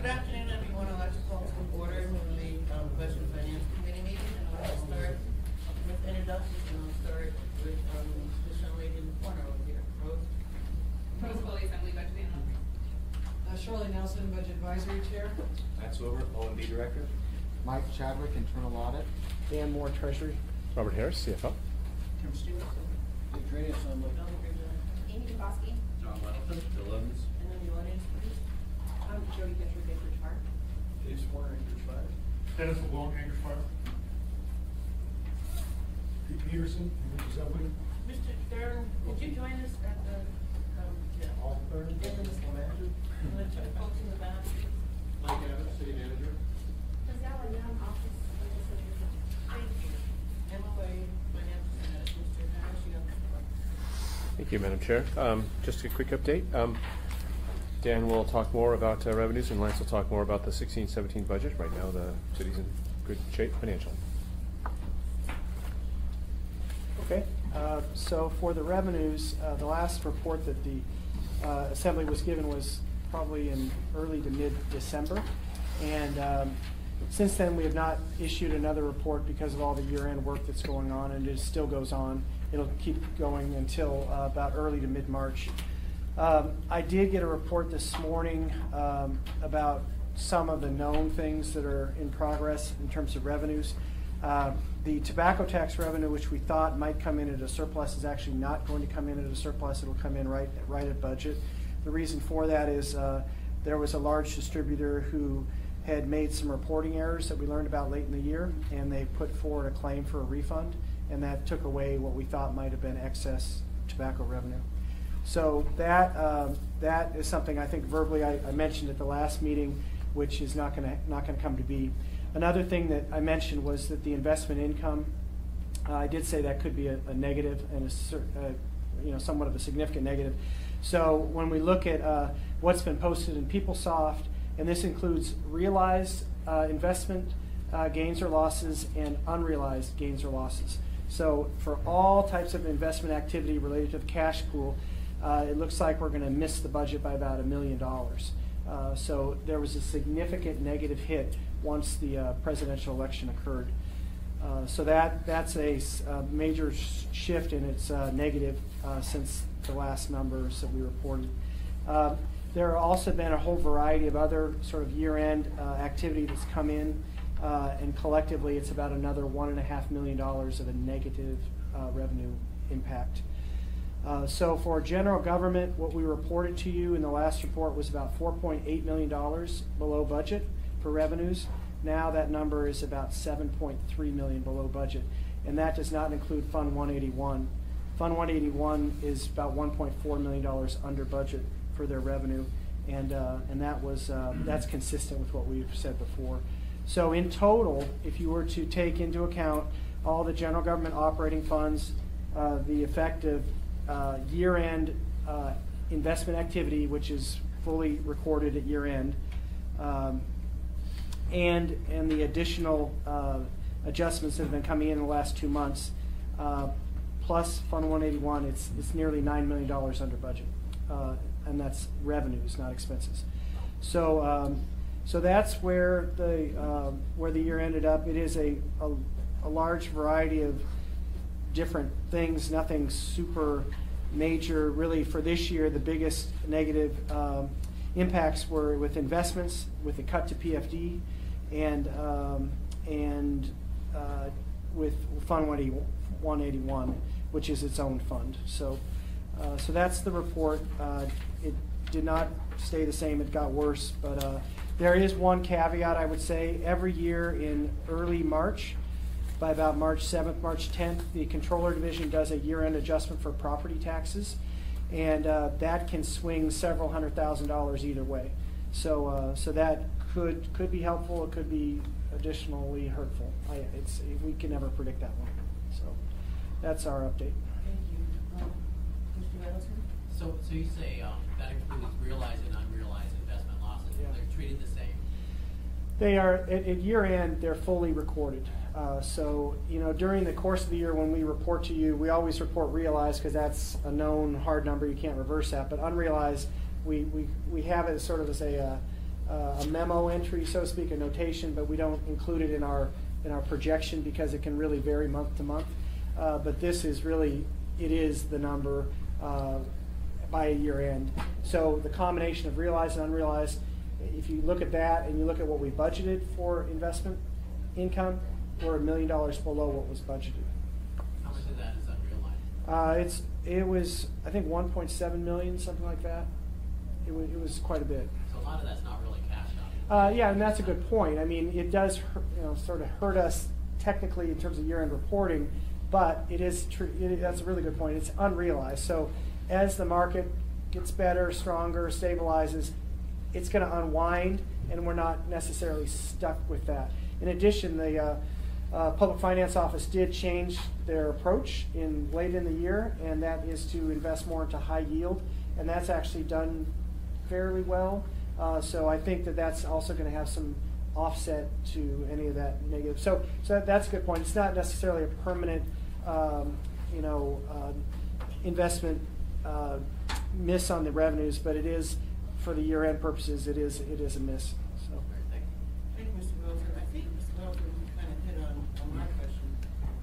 Good afternoon, everyone. I'd like to call to order the Budget and Finance Committee meeting, and I'd like to start with introductions, and I'll start with this young lady in the corner over here. Rose. Rose Foley, Assembly Budget Analyst. Shirley Nelson, Budget Advisory Chair. Matt Silver, O&B Director. Mike Chadwick, Internal Audit. Dan Moore, Treasury. Robert Harris, CFO. Tim Stevenson. Dick Trady, Assembly. Amy DeBoski. John Weddleton. Bill Evans. And then the audience, please. I'm Jody Getcher, Baker's Park. James Warner, Anchorage Fire. Dennis LeBlanc, Anchorage Fire. Pete Peterson, Anchorage Assembly. Mr. Stern, could you join us at the All third. and Mr. Manager? And the two folks in the back. Mike Evans, City Manager. Giselle Young, Office of the City. Thank you. Emma Wade, Finance Senate. Mr. Harris, you have the floor. Thank you, Madam Chair. Just a quick update. Dan will talk more about revenues, and Lance will talk more about the 16-17 budget. Right now, the city's in good shape financially. Okay, so for the revenues, the last report that the Assembly was given was probably in early to mid-December. And since then, we have not issued another report because of all the year-end work that's going on, and it still goes on. It'll keep going until about early to mid-March. I did get a report this morning about some of the known things that are in progress in terms of revenues. The tobacco tax revenue, which we thought might come in at a surplus, is actually not going to come in at a surplus. It'll come in right at budget. The reason for that is there was a large distributor who had made some reporting errors that we learned about late in the year, and they put forward a claim for a refund, and that took away what we thought might have been excess tobacco revenue. So that is something I think verbally I mentioned at the last meeting, which is not going to come to be. Another thing that I mentioned was that the investment income, I did say that could be a negative and somewhat of a significant negative. So when we look at what's been posted in PeopleSoft, and this includes realized investment gains or losses and unrealized gains or losses. So for all types of investment activity related to the cash pool, it looks like we're going to miss the budget by about $1 million. So there was a significant negative hit once the presidential election occurred. So that's a major shift, and it's negative since the last numbers that we reported. There have also been a whole variety of other sort of year-end activity that's come in, and collectively it's about another $1.5 million of a negative revenue impact. So for general government, what we reported to you in the last report was about $4.8 million below budget for revenues. Now that number is about $7.3 million below budget, and that does not include Fund 181. Fund 181 is about $1.4 million under budget for their revenue, and that's consistent with what we've said before. So in total, if you were to take into account all the general government operating funds, the effective year-end investment activity, which is fully recorded at year-end, and the additional adjustments that have been coming in the last 2 months, plus Fund 181, it's nearly $9 million under budget, and that's revenues, not expenses. So so that's where the year ended up. It is a large variety of different things, nothing super major. Really, for this year, the biggest negative impacts were with investments, with the cut to PFD, and with Fund 181, which is its own fund. So that's the report. It did not stay the same, it got worse, but there is one caveat I would say. Every year in early March, by about March 7th, March 10th, the Controller Division does a year-end adjustment for property taxes, and that can swing several $100,000 either way. So that could be helpful, it could be additionally hurtful. We can never predict that one. So that's our update. Thank you. Mr. Middleton? So you say that includes realized and unrealized investment losses. Yeah. They're treated the same. They are at year end. They're fully recorded. So during the course of the year when we report to you, we always report realized because that's a known hard number. You can't reverse that. But unrealized, we have it sort of as a a memo entry, so to speak, a notation, but we don't include it in our projection because it can really vary month to month. But this is really, it is the number by year end. So the combination of realized and unrealized, if you look at that and you look at what we budgeted for investment income, we're $1 million below what was budgeted. How much of that is unrealized? It was, I think, 1.7 million, something like that. It was quite a bit. So a lot of that's not really cash out. Yeah, and that's a good point. I mean, it does sort of hurt us technically in terms of year-end reporting, but it is that's a really good point. It's unrealized. So as the market gets better, stronger, stabilizes, it's going to unwind, and we're not necessarily stuck with that. In addition, the Public Finance Office did change their approach late in the year, and that is to invest more into high yield, and that's actually done fairly well. So I think that that's also going to have some offset to any of that negative. So that's a good point. It's not necessarily a permanent, investment miss on the revenues, but it is, for the year-end purposes, it is a miss. So. Thank you. Thank you, Mr. Wilson. I think Mr. Wilson kind of hit on my question,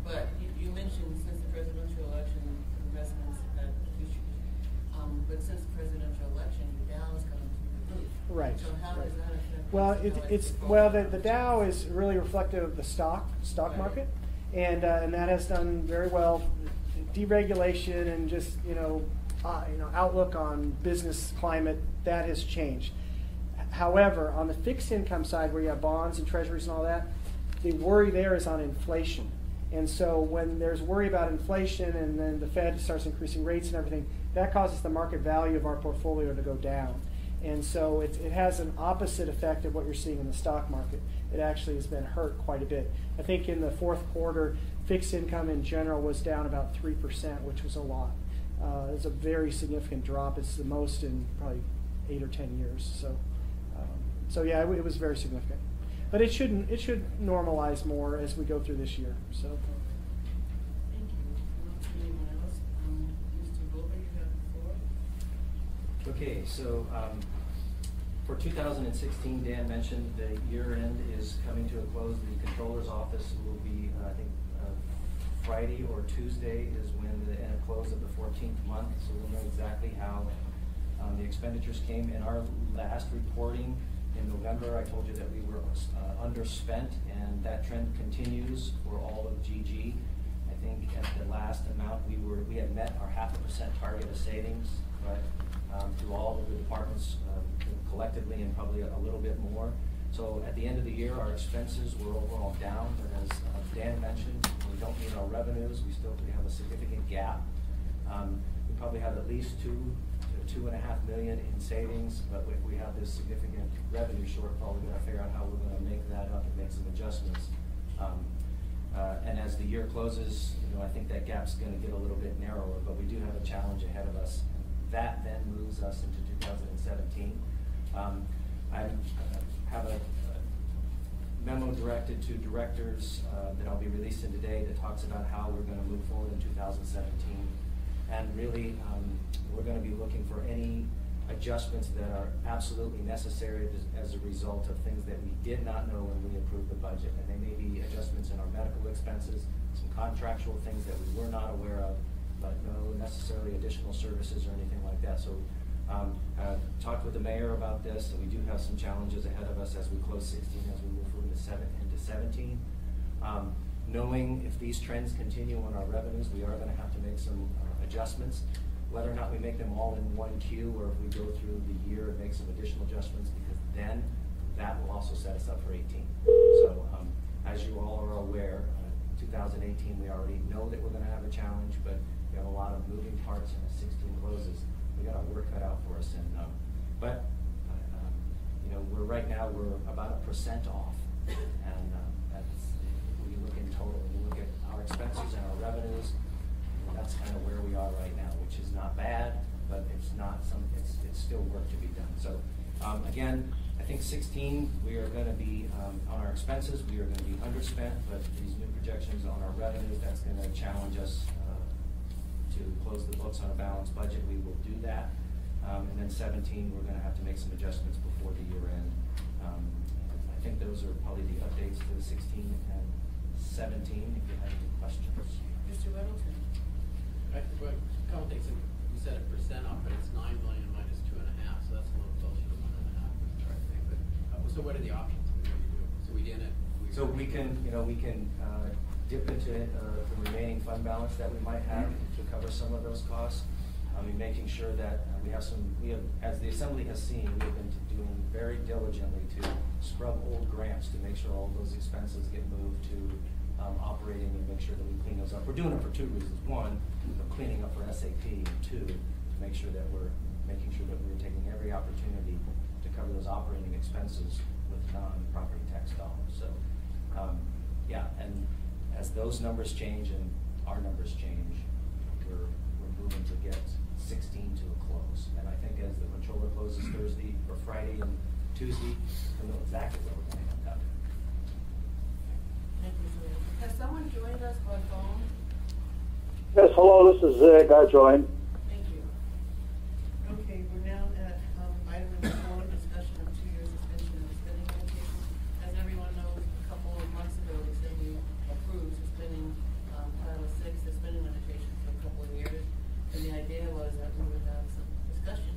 but you mentioned since the presidential election, investments had issues. But since the presidential election, the Dow is coming through the roof. Right. So how does that affect? Well, it's the Dow is really reflective of the stock Right. market, and that has done very well. Deregulation and just outlook on business climate, that has changed. However, on the fixed income side, where you have bonds and treasuries and all that, the worry there is on inflation. And so when there's worry about inflation and then the Fed starts increasing rates and everything, that causes the market value of our portfolio to go down. And so it has an opposite effect of what you're seeing in the stock market. It actually has been hurt quite a bit. I think in the fourth quarter, fixed income in general was down about 3%, which was a lot. It's a very significant drop. It's the most in probably 8 or 10 years. So yeah, it was very significant. But it should normalize more as we go through this year. So. Thank you. Not anyone else. Mr. Wilbur, you have the floor. Okay, so for 2016, Dan mentioned the year end is coming to a close. The controller's office will be, I think, Friday or Tuesday is when the end close of the 14th month, so we'll know exactly how the expenditures came. In our last reporting in November, I told you that we were underspent, and that trend continues for all of GG. I think at the last amount we had met our 0.5% target of savings, right, to all of the departments collectively, and probably a little bit more. So at the end of the year, our expenses were overall down, but as Dan mentioned, we don't meet our revenues. We have a significant gap. We probably have at least $2 to $2.5 million in savings, but if we have this significant revenue shortfall, we're going to figure out how we're going to make that up and make some adjustments. And as the year closes, I think that gap's going to get a little bit narrower, but we do have a challenge ahead of us. That then moves us into 2017. I have a memo directed to directors that I'll be releasing today that talks about how we're going to move forward in 2017. And really, we're going to be looking for any adjustments that are absolutely necessary as a result of things that we did not know when we approved the budget. And they may be adjustments in our medical expenses, some contractual things that we were not aware of, but no necessarily additional services or anything like that. So I talked with the mayor about this, and we do have some challenges ahead of us as we close 16, as we move forward into 17. Knowing if these trends continue on our revenues, we are going to have to make some adjustments. Whether or not we make them all in one queue, or if we go through the year and make some additional adjustments, because then that will also set us up for 18. So as you all are aware, 2018 we already know that we're going to have a challenge, but we have a lot of moving parts, and as 16 closes, we got our work cut out for us. And we're right now we're about 1% off, and that's, when you look in total, when you look at our expenses and our revenues, that's kind of where we are right now, which is not bad, but it's not it's still work to be done. So again, I think 16 we are going to be on our expenses, we are going to be underspent, but these new projections on our revenues, that's going to challenge us to close the books on a balanced budget. We will do that. And then 17, we're gonna have to make some adjustments before the year end. I think those are probably the updates to the 16 and 17, if you have any questions. Mr. Middleton? Well, a couple things, you said a percent off, but it's 9 million minus 2.5, so that's a little closer to 1.5, I think, but, so what are the options? What do we do? So we didn't. So we can, dip into the remaining fund balance that we might have to cover some of those costs. I mean, making sure that we have, as the Assembly has seen, we have been doing very diligently to scrub old grants to make sure all those expenses get moved to operating and make sure that we clean those up. We're doing it for two reasons. One, we're cleaning up for SAP, and two, to make sure that we're making sure that we're taking every opportunity to cover those operating expenses with non-property tax dollars. So, yeah, and as those numbers change and our numbers change, we're moving to get 16 to a close. And I think as the controller closes Thursday or Friday and Tuesday, we'll know exactly where we're going to end up. Thank you, Mr. Middleton. Has someone joined us by phone? Yes, hello, this is Zig. I joined. Thank you. Okay, we're now at item number 4, discussion of 2-year suspension of spending limitations. As everyone knows, a couple of months ago, the Assembly approved suspending Title VI, the spending limitations for a couple of years. And the idea was that we would have some discussion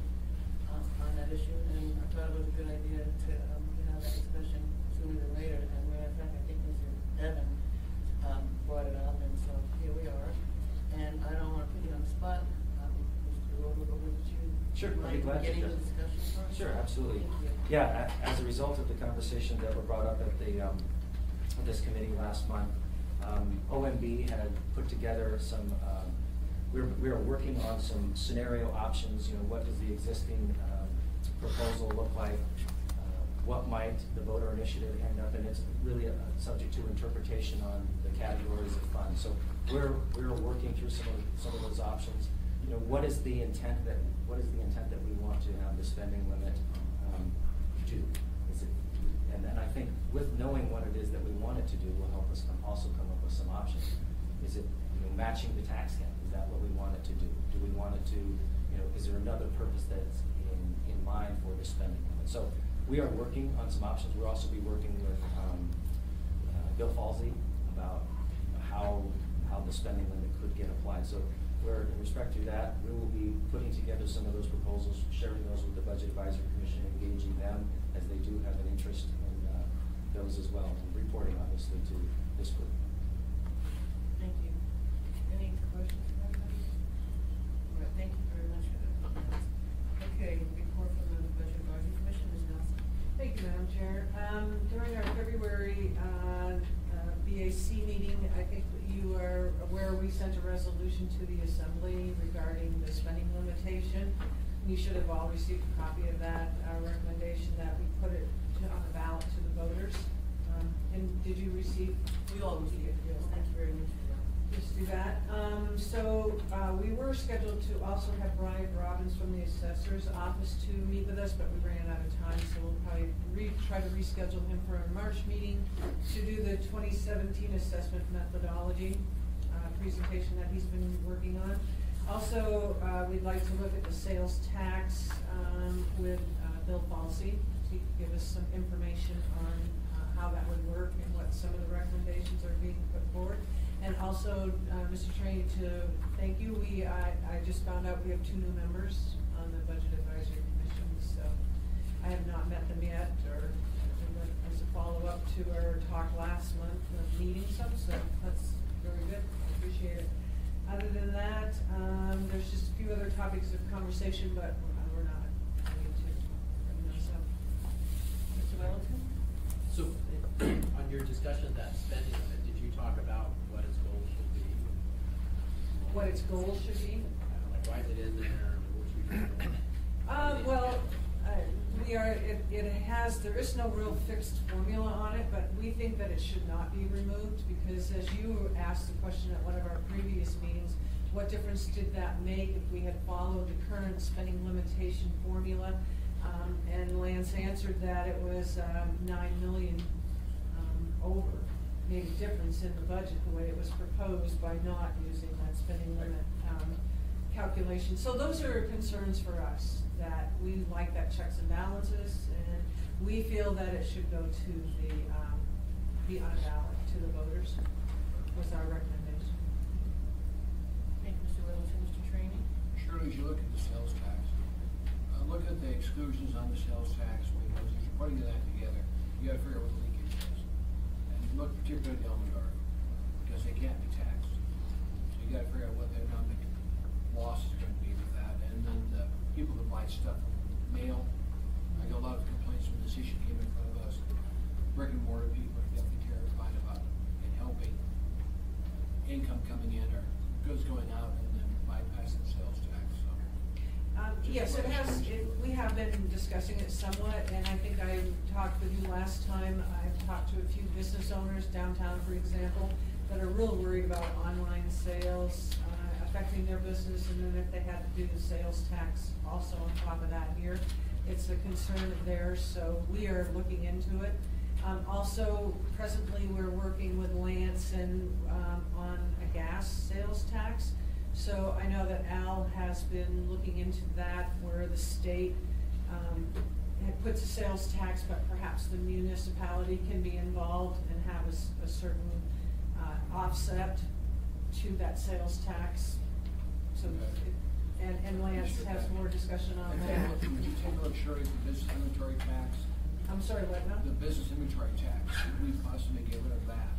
on that issue, and I thought it was a good idea to have that discussion sooner than later. And matter of fact, I think Mr. Evan brought it up, and so here we are. And I don't want to put you on the spot, Mr. Rover, but would you Sure, I'd be mind glad to. getting the discussion first? Sure, absolutely. Thank you. Yeah, as a result of the conversation that were brought up at this committee last month, OMB had put together some, we were working on some scenario options. What does the existing proposal look like? What might the voter initiative end up, and it's really subject to interpretation on the categories of funds. So we're working through some of those options. What is the intent that we want to have the spending limit do? And then I think with knowing what it is that we want it to do will help us also come up with some options. Is it matching the tax cap? Is that what we want it to do? Do we want it to, is there another purpose that's in mind for the spending limit? So we are working on some options. We'll also be working with Bill Falsey about how the spending limit could get applied. So in respect to that, we will be putting together some of those proposals, sharing those with the Budget Advisory Commission, engaging them as they do have an interest in those as well, and reporting obviously to this group. Thank you. Any questions from everybody? All right, thank you very much for that. Okay, report from the Budget Advisory Commission, Ms. Nelson. Thank you, Madam Chair. During our February BAC meeting, I think you are aware we sent a resolution to the Assembly regarding the spending limitation. You should have all received a copy of that, our recommendation that we put it on the ballot to the voters. And did you receive? We all received it, yes. Thank you very much for that. Just do that. We were scheduled to also have Brian Robbins from the Assessor's Office to meet with us, but we ran out of time, so we'll probably try to reschedule him for a March meeting to do the 2017 assessment methodology presentation that he's been working on. Also, we'd like to look at the sales tax with Bill Falsey. He could give us some information on how that would work and what some of the recommendations are being put forward. And also, Mr. Trainee, to thank you. I just found out we have 2 new members on the Budget Advisory Commission, so I have not met them yet, or as a follow-up to our talk last month of meeting some, so that's very good. I appreciate it. Other than that, there's just a few other topics of conversation, but we're not going to bring those up. Mr. Wellington? So, on your discussion of that spending limit, did you talk about what its goal should be? What its goal should be? Like, why is it in there? What should we do? There is no real fixed formula on it, but we think that it should not be removed because as you asked the question at one of our previous meetings, what difference did that make if we had followed the current spending limitation formula? And Lance answered that it was 9 million over, made a difference in the budget the way it was proposed by not using that spending limit calculation. So those are concerns for us, that we like that checks and balances, and we feel that it should go to be on a ballot to the voters, was our recommendation. Thank you, Mr. Littleton. Mr. Trainee? Surely, as you look at the sales tax, look at the exclusions on the sales tax, because if you're putting that together, you gotta figure out what the leakage is. And look particularly at Elmendorf, because they can't be taxed. So you gotta figure out what the economic loss is gonna be with that. And then the people that buy stuff mail, I got a lot of complaints when this issue came in front of us. Brick and mortar people are definitely terrified about it helping income coming in or goods going out and then bypassing the sales tax, so. Yes, it has, we have been discussing it somewhat, and I think I talked with you last time. I've talked to a few business owners downtown, for example, that are real worried about online sales affecting their business, and then if they had to do the sales tax also on top of that here, it's a concern of theirs, so we are looking into it. Also, presently, we're working with Lance and on a gas sales tax. So I know that Al has been looking into that, where the state puts a sales tax, but perhaps the municipality can be involved and have a certain offset to that sales tax. So, and Lance has more discussion on that. Would you take a look, Shirley, at the business inventory tax? I'm sorry, what now? The business inventory tax, should we possibly get rid of that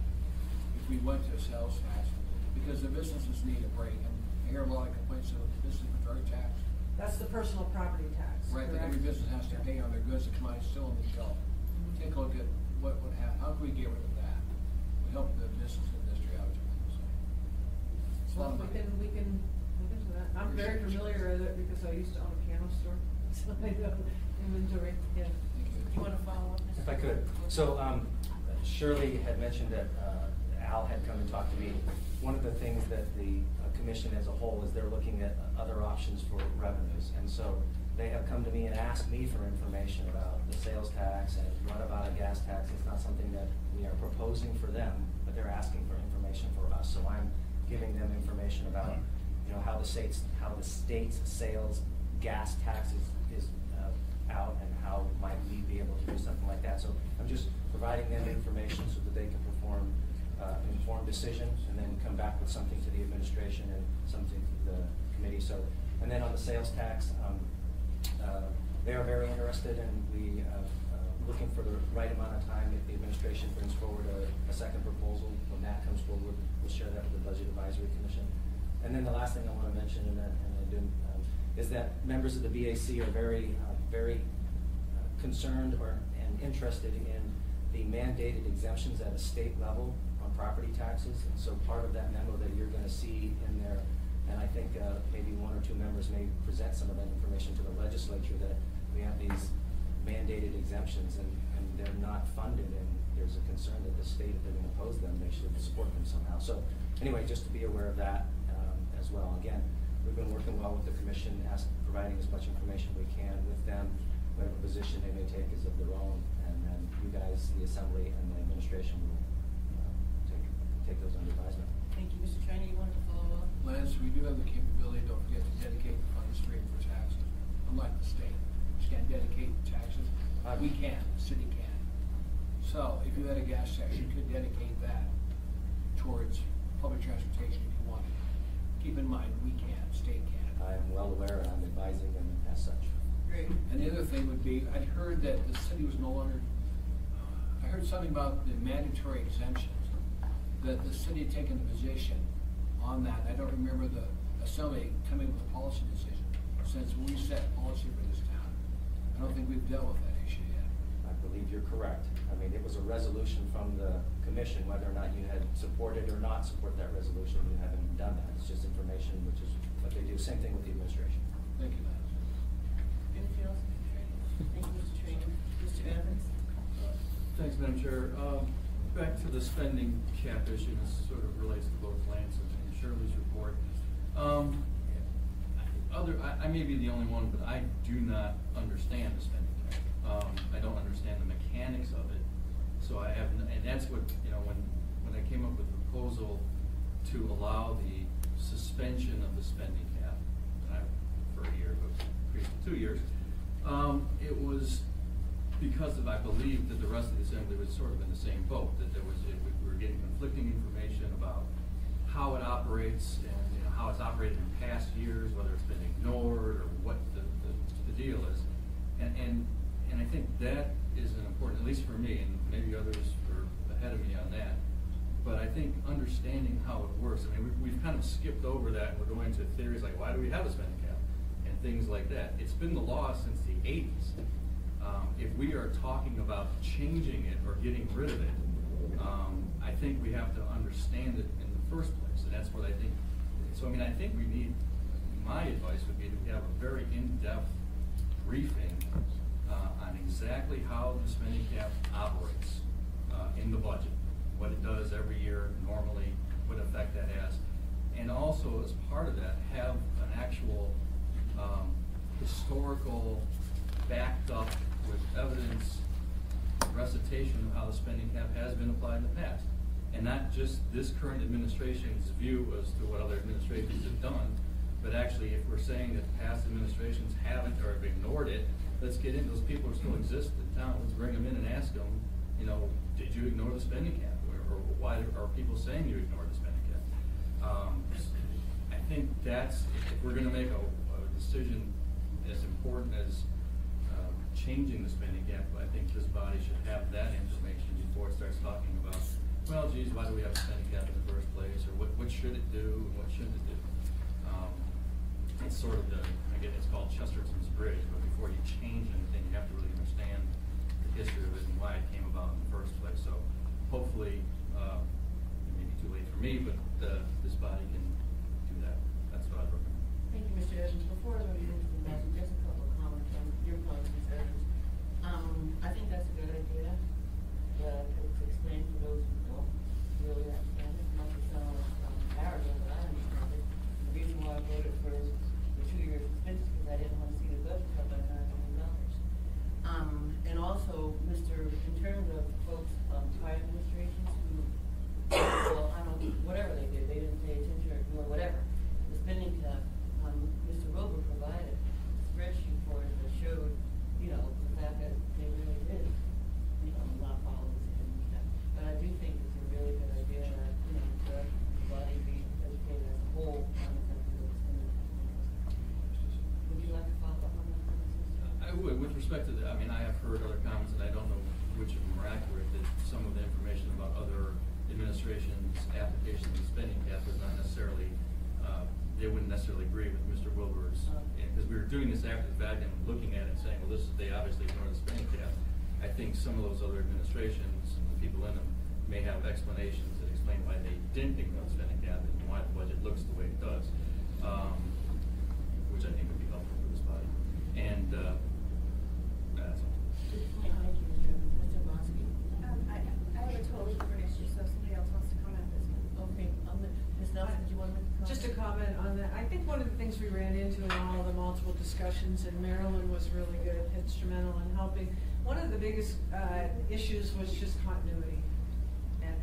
if we went to a sales tax? Because the businesses need a break, and I hear a lot of complaints about the business inventory tax. That's the personal property tax. Right, that every business has to pay on their goods that come out still on the shelf. Take a look at what would happen, how can we get rid of that? We help the business industry out, so. It's a lot of Well, money. we can look into that. I'm very familiar with it because I used to own a piano store, so I know inventory, yeah. You want to follow up, Mr. If I could. So Shirley had mentioned that Al had come and talked to me. One of the things that the commission as a whole is they're looking at other options for revenues. And so they have come to me and asked me for information about the sales tax and what about a gas tax. It's not something that we are proposing for them, but they're asking for information for us. So I'm giving them information about, you know, how the state's sales gas tax is out and how might we be able to do something like that. So I'm just providing them information so that they can perform an informed decision and then come back with something to the administration and something to the committee. So, and then on the sales tax, they are very interested, and we looking for the right amount of time. If the administration brings forward a second proposal, when that comes forward, we'll share that with the Budget Advisory Commission. And then the last thing I want to mention, and I didn't, is that members of the BAC are very concerned and interested in the mandated exemptions at a state level on property taxes. And so part of that memo that you're going to see in there, and I think maybe one or two members may present some of that information to the legislature, that we have these mandated exemptions and they're not funded, and there's a concern that the state, if they're going to oppose them, they should support them somehow. So anyway, just to be aware of that as well. Again, we've been working well with the commission, providing as much information we can with them. Whatever position they may take is of their own, and then you guys, the assembly and the administration, will take those under advisement. Thank you, Mr. Trainee. You wanted to follow up? Lance, we do have the capability, don't forget, to dedicate the funds straight for taxes, unlike the state. You can't dedicate taxes. We can, the city can. So if you had a gas tax, you could dedicate that towards public transportation if you wanted. Keep in mind, we can't, state can't. I am well aware, and I'm advising them as such. Great. And the other thing would be, I'd heard that the city was no longer, I heard something about the mandatory exemptions, that the city had taken the position on that. I don't remember the assembly coming with a policy decision, since we set policy for this town. I don't think we've dealt with that issue yet. I believe you're correct. I mean, it was a resolution from the commission. Whether or not you had supported or not support that resolution, you haven't done that. It's just information, which is what they do. Same thing with the administration. Thank you, Lance. Anything else, Mr. Trainee? Thank you, Mr. Trainee. Mr. Evans? Thanks, Madam Chair. Back to the spending cap issue, this sort of relates to both Lance and Shirley's report. I may be the only one, but I do not understand the spending cap. I don't understand the mechanics of it. So I have, and that's what, you know, when I came up with the proposal to allow the suspension of the spending cap, increased to 2 years. It was because of, I believe, that the rest of the assembly was sort of in the same boat, that we were getting conflicting information about how it operates and how it's operated in past years, whether it's been ignored or what the deal is. And I think that is an important, at least for me, and maybe others are ahead of me on that, but I think understanding how it works, I mean, we've kind of skipped over that, and we're going to theories like, why do we have a spending cap? And things like that. It's been the law since the 80s. If we are talking about changing it or getting rid of it, I think we have to understand it in the first place, and that's what I think. So, I mean, I think we need, my advice would be to have a very in-depth briefing on exactly how the spending cap operates in the budget, what it does every year normally, what effect that has, and also as part of that, have an actual historical, backed up with evidence, recitation of how the spending cap has been applied in the past. And not just this current administration's view as to what other administrations have done, but actually if we're saying that past administrations haven't or have ignored it, let's get in, those people who still exist in town, let's bring them in and ask them, did you ignore the spending cap? Or why are people saying you ignored the spending cap? I think that's, if we're gonna make a decision as important as changing the spending cap, I think this body should have that information before it starts talking about, well, geez, why do we have a spending cap in the first place, or what should it do, and what shouldn't it do? It's sort of it's called Chesterton's Bridge, but before you change anything, you have to really understand the history of it and why it came about in the first place. So hopefully, it may be too late for me, but this body can do that. That's what I'd recommend. Thank you, Mr. Evans. Before I move to the next, just a couple of comments on your comments, Mr. Evans. I think that's a good idea. To explain for those who don't really understand it, not to sound arrogant, but I understand it. The reason why I voted for the 2 years expenses because I didn't want to see the budget cut by $9 million. And also, in terms of folks, prior administrations who, well, I don't, whatever they did, they didn't pay attention or whatever. The spending cap, Mr. Wilbur provided a spreadsheet for it that showed, the fact that they really did, not follow the spending cap. But I do think it's a really good idea that, the body be educated as a whole on exactly what the spending cap is. Would you like to follow up on that? I would, with respect to that, I mean, I have heard other comments, and I don't know which of them are accurate, that some of the information about other administrations' application of the spending cap is not necessarily, they wouldn't necessarily agree with Mr. Wilbur's, because we were doing this after the fact and looking at it and saying, well, they obviously ignore the spending cap. I think some of those other administrations and the people in them may have explanations that explain why they didn't ignore the spending cap and why the budget looks the way it does, which I think would be helpful for this body. And that's all. Thank you, Mr. Evans. Mr. Bosky. I have a totally different issue, so if somebody else wants to comment on this one. Okay, Ms. Nelson, do you want to make a comment? Just a comment on that. I think one of the things we ran into in all the multiple discussions, and Marilyn was really good, instrumental in helping. One of the biggest issues was just continuity.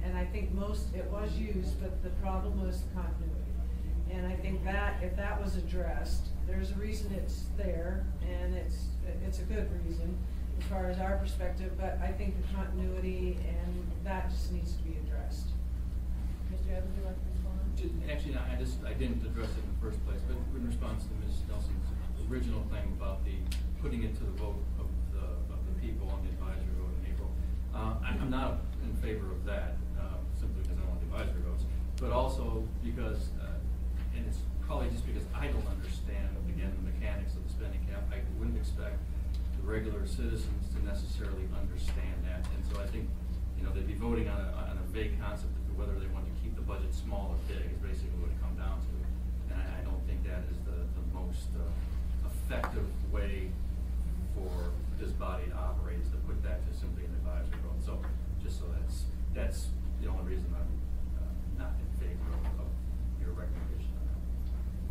And I think it was used, but the problem was the continuity. And I think that, if that was addressed, there's a reason it's there, and it's a good reason as far as our perspective, but I think the continuity and that just needs to be addressed. Mr. Evans, would you like to respond? Actually, I didn't address it in the first place, but in response to Ms. Nelson's original claim about the putting it to the vote of the people on the advisory vote in April, I'm not in favor of that, simply because I don't want the advisory votes, but also because, and it's probably just because I don't understand, again, the mechanics of the spending cap. I wouldn't expect the regular citizens to necessarily understand that, and so I think, they'd be voting on a vague concept as to whether they want to keep the budget small or big is basically what it comes down to. And I don't think that is the most effective way for this body to operate, is to put that to simply an advisory vote. So that's the only reason I'm not in favor of your recommendation on that.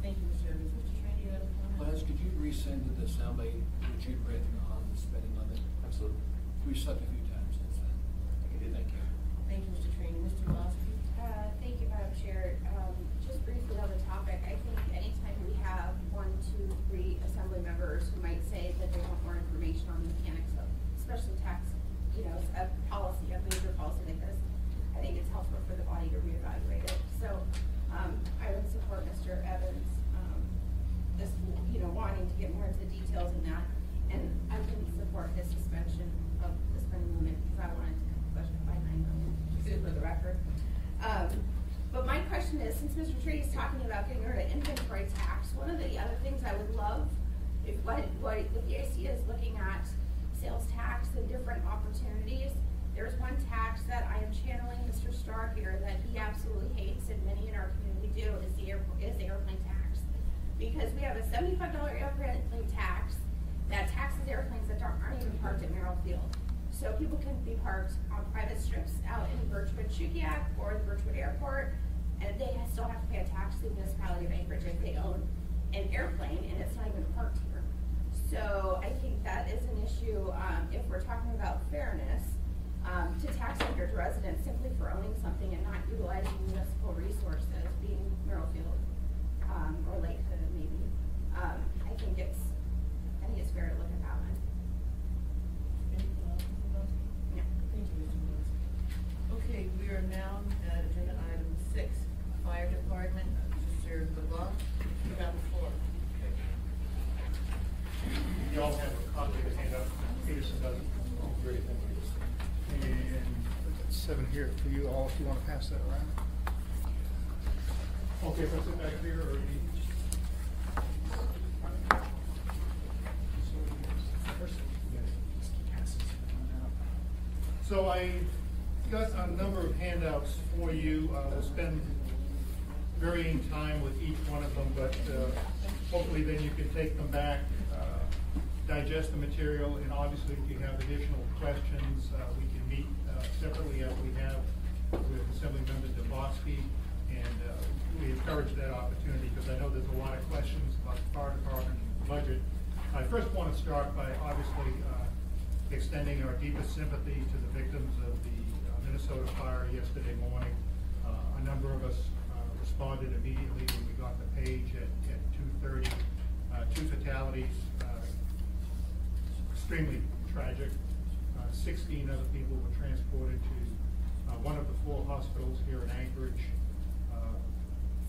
Thank you, Mr. Evans. Mr. Trainee, you have a comment? Les, could you resend to the assembly what you'd written on the spending limit? Absolutely. We've slept a few times since then. Thank you. Thank you, Mr. Trainee. Mr. Bosky? Thank you, Madam Chair. Just briefly on the topic, I think anytime we have 1, 2, 3 assembly members who since Mr. Trady's talking about getting rid of inventory tax, one of the other things I would love, if what the VAC is looking at sales tax and different opportunities, there's one tax that I am channeling Mr. Starr here that he absolutely hates, and many in our community do, is the airplane tax. Because we have a $75 airplane tax that taxes airplanes that aren't even parked at Merrill Field. So people can be parked on private strips out in Birchwood, Chukiak, or the Birchwood Airport, and they still have to pay a tax to the municipality of Anchorage if they own an airplane and it's not even parked here. So I think that is an issue, if we're talking about fairness, to tax Anchorage residents simply for owning something and not utilizing municipal resources, being Merrill Field, or Lake Hood maybe. I think it's fair to look at that one. Yeah. Thank you, Mr. Lewis. Okay, we are now at agenda item 6, Fire Department. Mr. LeBlanc, you have the floor. You all have a copy of the handout. Peterson doesn't. Great, thank you. And I've got 7 here for you all if you want to pass that around. Okay, if I sit back here or you. So I got a number of handouts for you. We'll spend varying time with each one of them, but hopefully then you can take them back, digest the material, and obviously if you have additional questions, we can meet separately as we have with Assemblymember Dubofsky, and we encourage that opportunity because I know there's a lot of questions about the fire department and the budget. I first want to start by obviously extending our deepest sympathy to the victims of the Minnesota fire yesterday morning. A number of us responded immediately when we got the page at 2:30. 2 fatalities, extremely tragic. 16 other people were transported to one of the 4 hospitals here in Anchorage.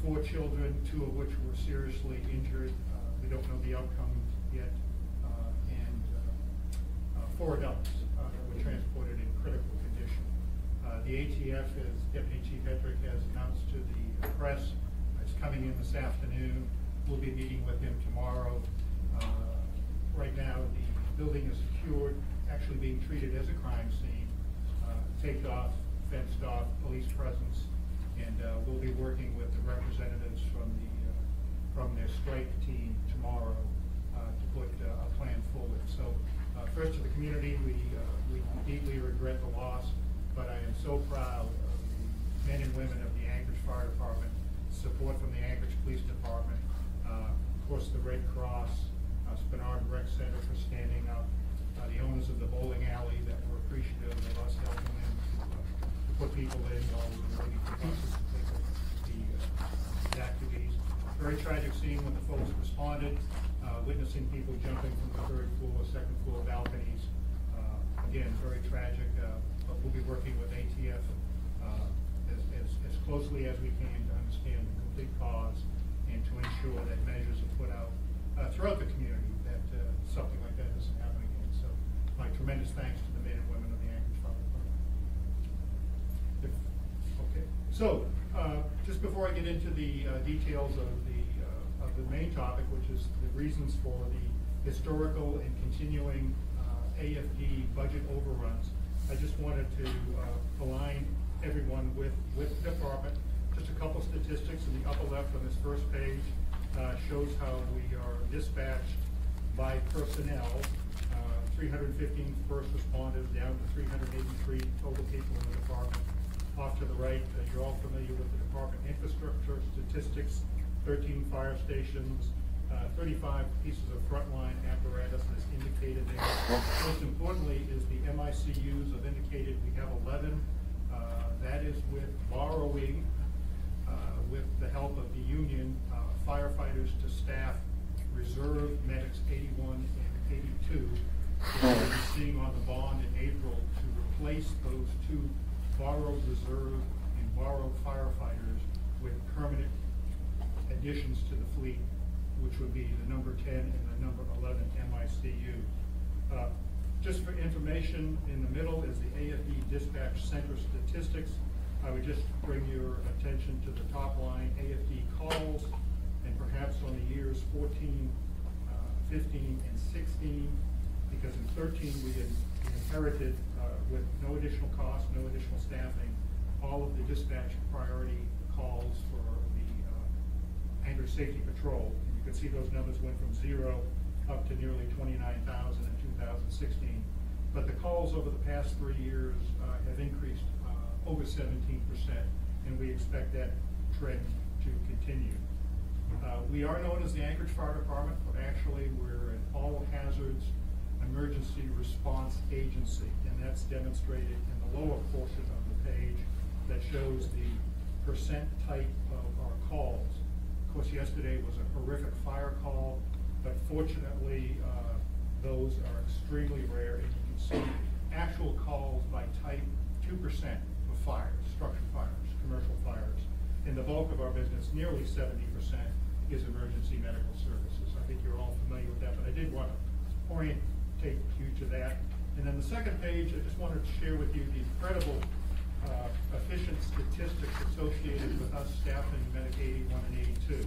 4 children, 2 of which were seriously injured. We don't know the outcome yet. 4 adults that were transported in critical condition. The ATF, as Deputy Chief Hedrick has announced to the press, is coming in this afternoon. We'll be meeting with him tomorrow. Right now, the building is secured, actually being treated as a crime scene, taped off, fenced off, police presence, and we'll be working with the representatives from their strike team tomorrow to put a plan forward. So. First, to the community, we deeply regret the loss, but I am so proud of the men and women of the Anchorage Fire Department, support from the Anchorage Police Department, of course the Red Cross, Spinard Rec Center for standing up, the owners of the bowling alley that were appreciative of us helping them to put people in while we were waiting for buses to take the activities. Very tragic scene when the folks responded. Witnessing people jumping from the 3rd floor, 2nd floor balconies. Again, very tragic, but we'll be working with ATF as closely as we can to understand the complete cause and to ensure that measures are put out throughout the community that something like that doesn't happen again. So my tremendous thanks to the men and women of the Anchorage Fire Department. Okay, so just before I get into the details of the main topic, which is the reasons for the historical and continuing AFD budget overruns, I just wanted to align everyone with the department. Just a couple statistics in the upper left on this first page shows how we are dispatched by personnel. 315 first responders down to 383 total people in the department. Off to the right, you're all familiar with the department infrastructure statistics. 13 fire stations, 35 pieces of frontline apparatus as indicated there. Most importantly is the MICUs of indicated we have 11. That is with borrowing, with the help of the union, firefighters to staff reserve medics 81 and 82. We'll be seeing on the bond in April to replace those 2 borrowed reserve and borrowed firefighters with permanent additions to the fleet, which would be the number 10 and the number 11 MICU. Just for information, in the middle is the AFD Dispatch Center statistics. I would just bring your attention to the top line, AFD calls, and perhaps on the years 14, 15, and 16, because in 13 we inherited with no additional cost, no additional staffing, all of the dispatch priority calls for the Hangar Safety Patrol. And you can see those numbers went from 0 up to nearly 29,000 in 2016. But the calls over the past 3 years have increased over 17%, and we expect that trend to continue. We are known as the Anchorage Fire Department, but actually we're an all hazards emergency response agency, and that's demonstrated in the lower portion of the page that shows the percent type of our calls. Of course, yesterday was a horrific fire call, but fortunately those are extremely rare, and you can see actual calls by type, 2% of fires, structure fires, commercial fires. And the bulk of our business, nearly 70%, is emergency medical services. I think you're all familiar with that, but I did want to orientate you to that. And then the second page, I just wanted to share with you the incredible efficient statistics associated with us staffing Medic 81 and 82.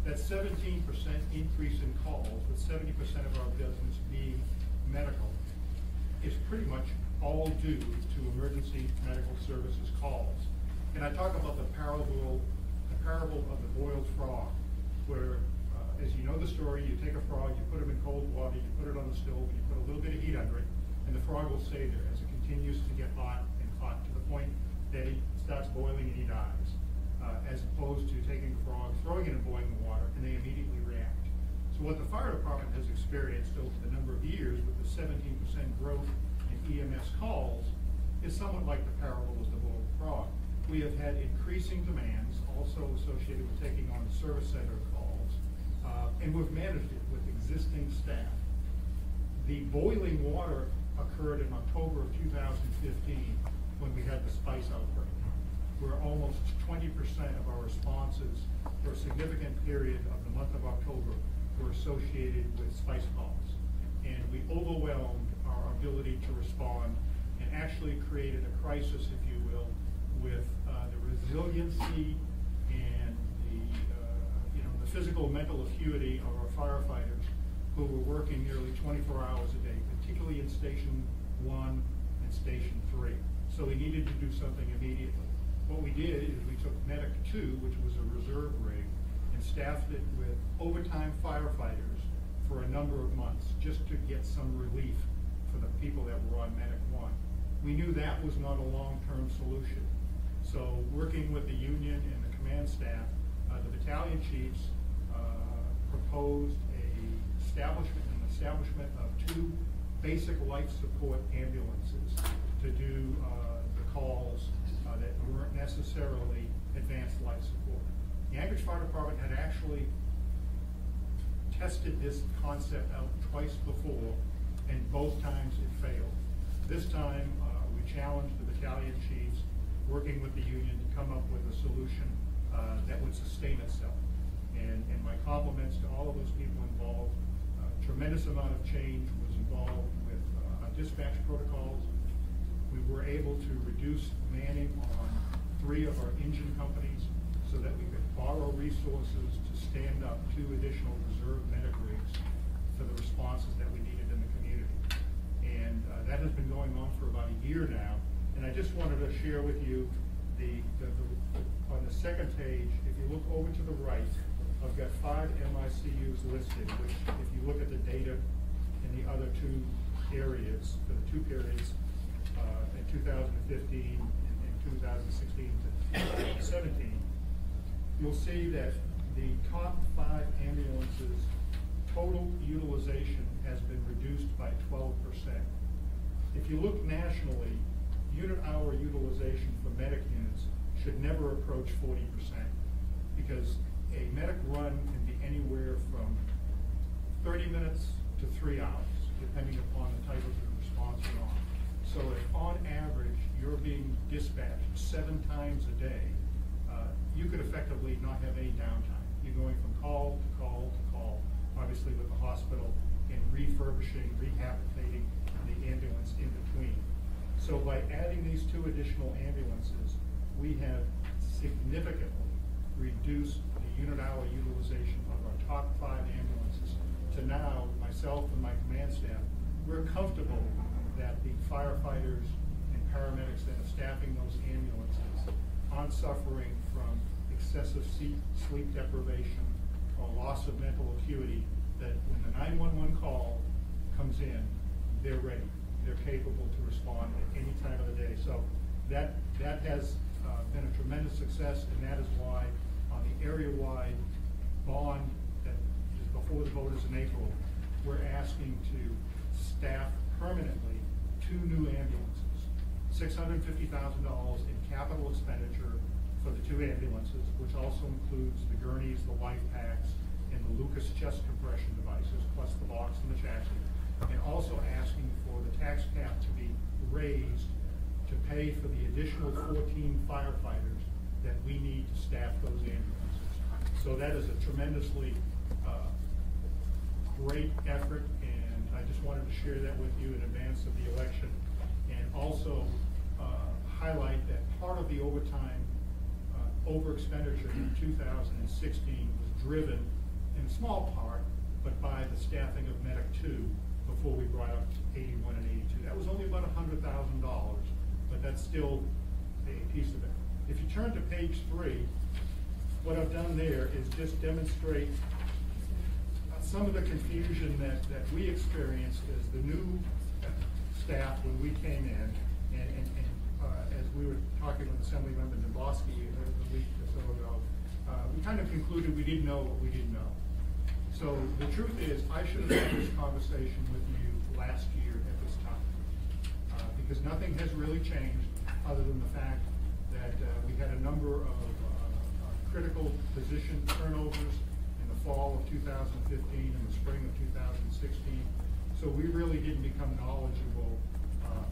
That 17% increase in calls, with 70% of our business being medical, is pretty much all due to emergency medical services calls. And I talk about the parable of the boiled frog, where, as you know the story, you take a frog, you put him in cold water, you put it on the stove, and you put a little bit of heat under it, and the frog will stay there as it continues to get hot and hot to the point that he starts boiling and he dies, as opposed to taking the frog, throwing it in boiling water, and they immediately react. So what the fire department has experienced over the number of years with the 17% growth in EMS calls is somewhat like the parable of the boiled frog. We have had increasing demands, also associated with taking on the service center calls, and we've managed it with existing staff. The boiling water occurred in October of 2015 when we had the spice outbreak, where almost 20% of our responses for a significant period of the month of October were associated with spice calls. And we overwhelmed our ability to respond and actually created a crisis, if you will, with the resiliency and the physical and mental acuity of our firefighters, who were working nearly 24 hours a day, particularly in Station 1 and Station 3. So we needed to do something immediately. What we did is we took Medic 2, which was a reserve rig, and staffed it with overtime firefighters for a number of months, just to get some relief for the people that were on Medic 1. We knew that was not a long-term solution. So working with the union and the command staff, the battalion chiefs proposed an establishment of 2 basic life support ambulances to do the calls that weren't necessarily advanced life support. The Anchorage Fire Department had actually tested this concept out twice before, and both times it failed. This time we challenged the battalion chiefs, working with the union, to come up with a solution that would sustain itself. And my compliments to all of those people involved. A tremendous amount of change was involved with our dispatch protocols. We were able to reduce manning on 3 of our engine companies so that we could borrow resources to stand up 2 additional reserve medic rigs for the responses that we needed in the community. And that has been going on for about a year now. And I just wanted to share with you on the second page, if you look over to the right, I've got 5 MICUs listed, which if you look at the data in the other 2 areas, for the 2 periods, in 2015 and 2016 to 2017, you'll see that the top 5 ambulances total utilization has been reduced by 12%. If you look nationally, unit hour utilization for medic units should never approach 40%, because a medic run can be anywhere from 30 minutes to 3 hours, depending upon the type of response you're on. So if on average you're being dispatched 7 times a day, you could effectively not have any downtime. You're going from call to call to call, obviously with the hospital, and refurbishing, rehabilitating the ambulance in between. So by adding these 2 additional ambulances, we have significantly reduced the unit hour utilization of our top 5 ambulances to now, myself and my command staff, we're comfortable that the firefighters and paramedics that are staffing those ambulances aren't suffering from excessive sleep deprivation or loss of mental acuity, that when the 911 call comes in, they're ready. They're capable to respond at any time of the day. So that has been a tremendous success, and that is why on the area-wide bond that is before the vote is in April, we're asking to staff permanently 2 new ambulances, $650,000 in capital expenditure for the 2 ambulances, which also includes the gurneys, the life packs, and the Lucas chest compression devices, plus the box and the chassis, and also asking for the tax cap to be raised to pay for the additional 14 firefighters that we need to staff those ambulances. So that is a tremendously great effort, and I just wanted to share that with you in advance of the election, and also highlight that part of the overtime over expenditure in 2016 was driven in small part, but by the staffing of Medic 2 before we brought up 81 and 82. That was only about $100,000, but that's still a piece of it. If you turn to page 3, what I've done there is just demonstrate some of the confusion that we experienced as the new staff when we came in, and as we were talking with Assemblymember Dembowski a week or so ago, we kind of concluded we didn't know what we didn't know. So the truth is, I should have had this conversation with you last year at this time, because nothing has really changed other than the fact that we had a number of critical position turnovers in the fall of 2015 and the spring of 2016. So we really didn't become knowledgeable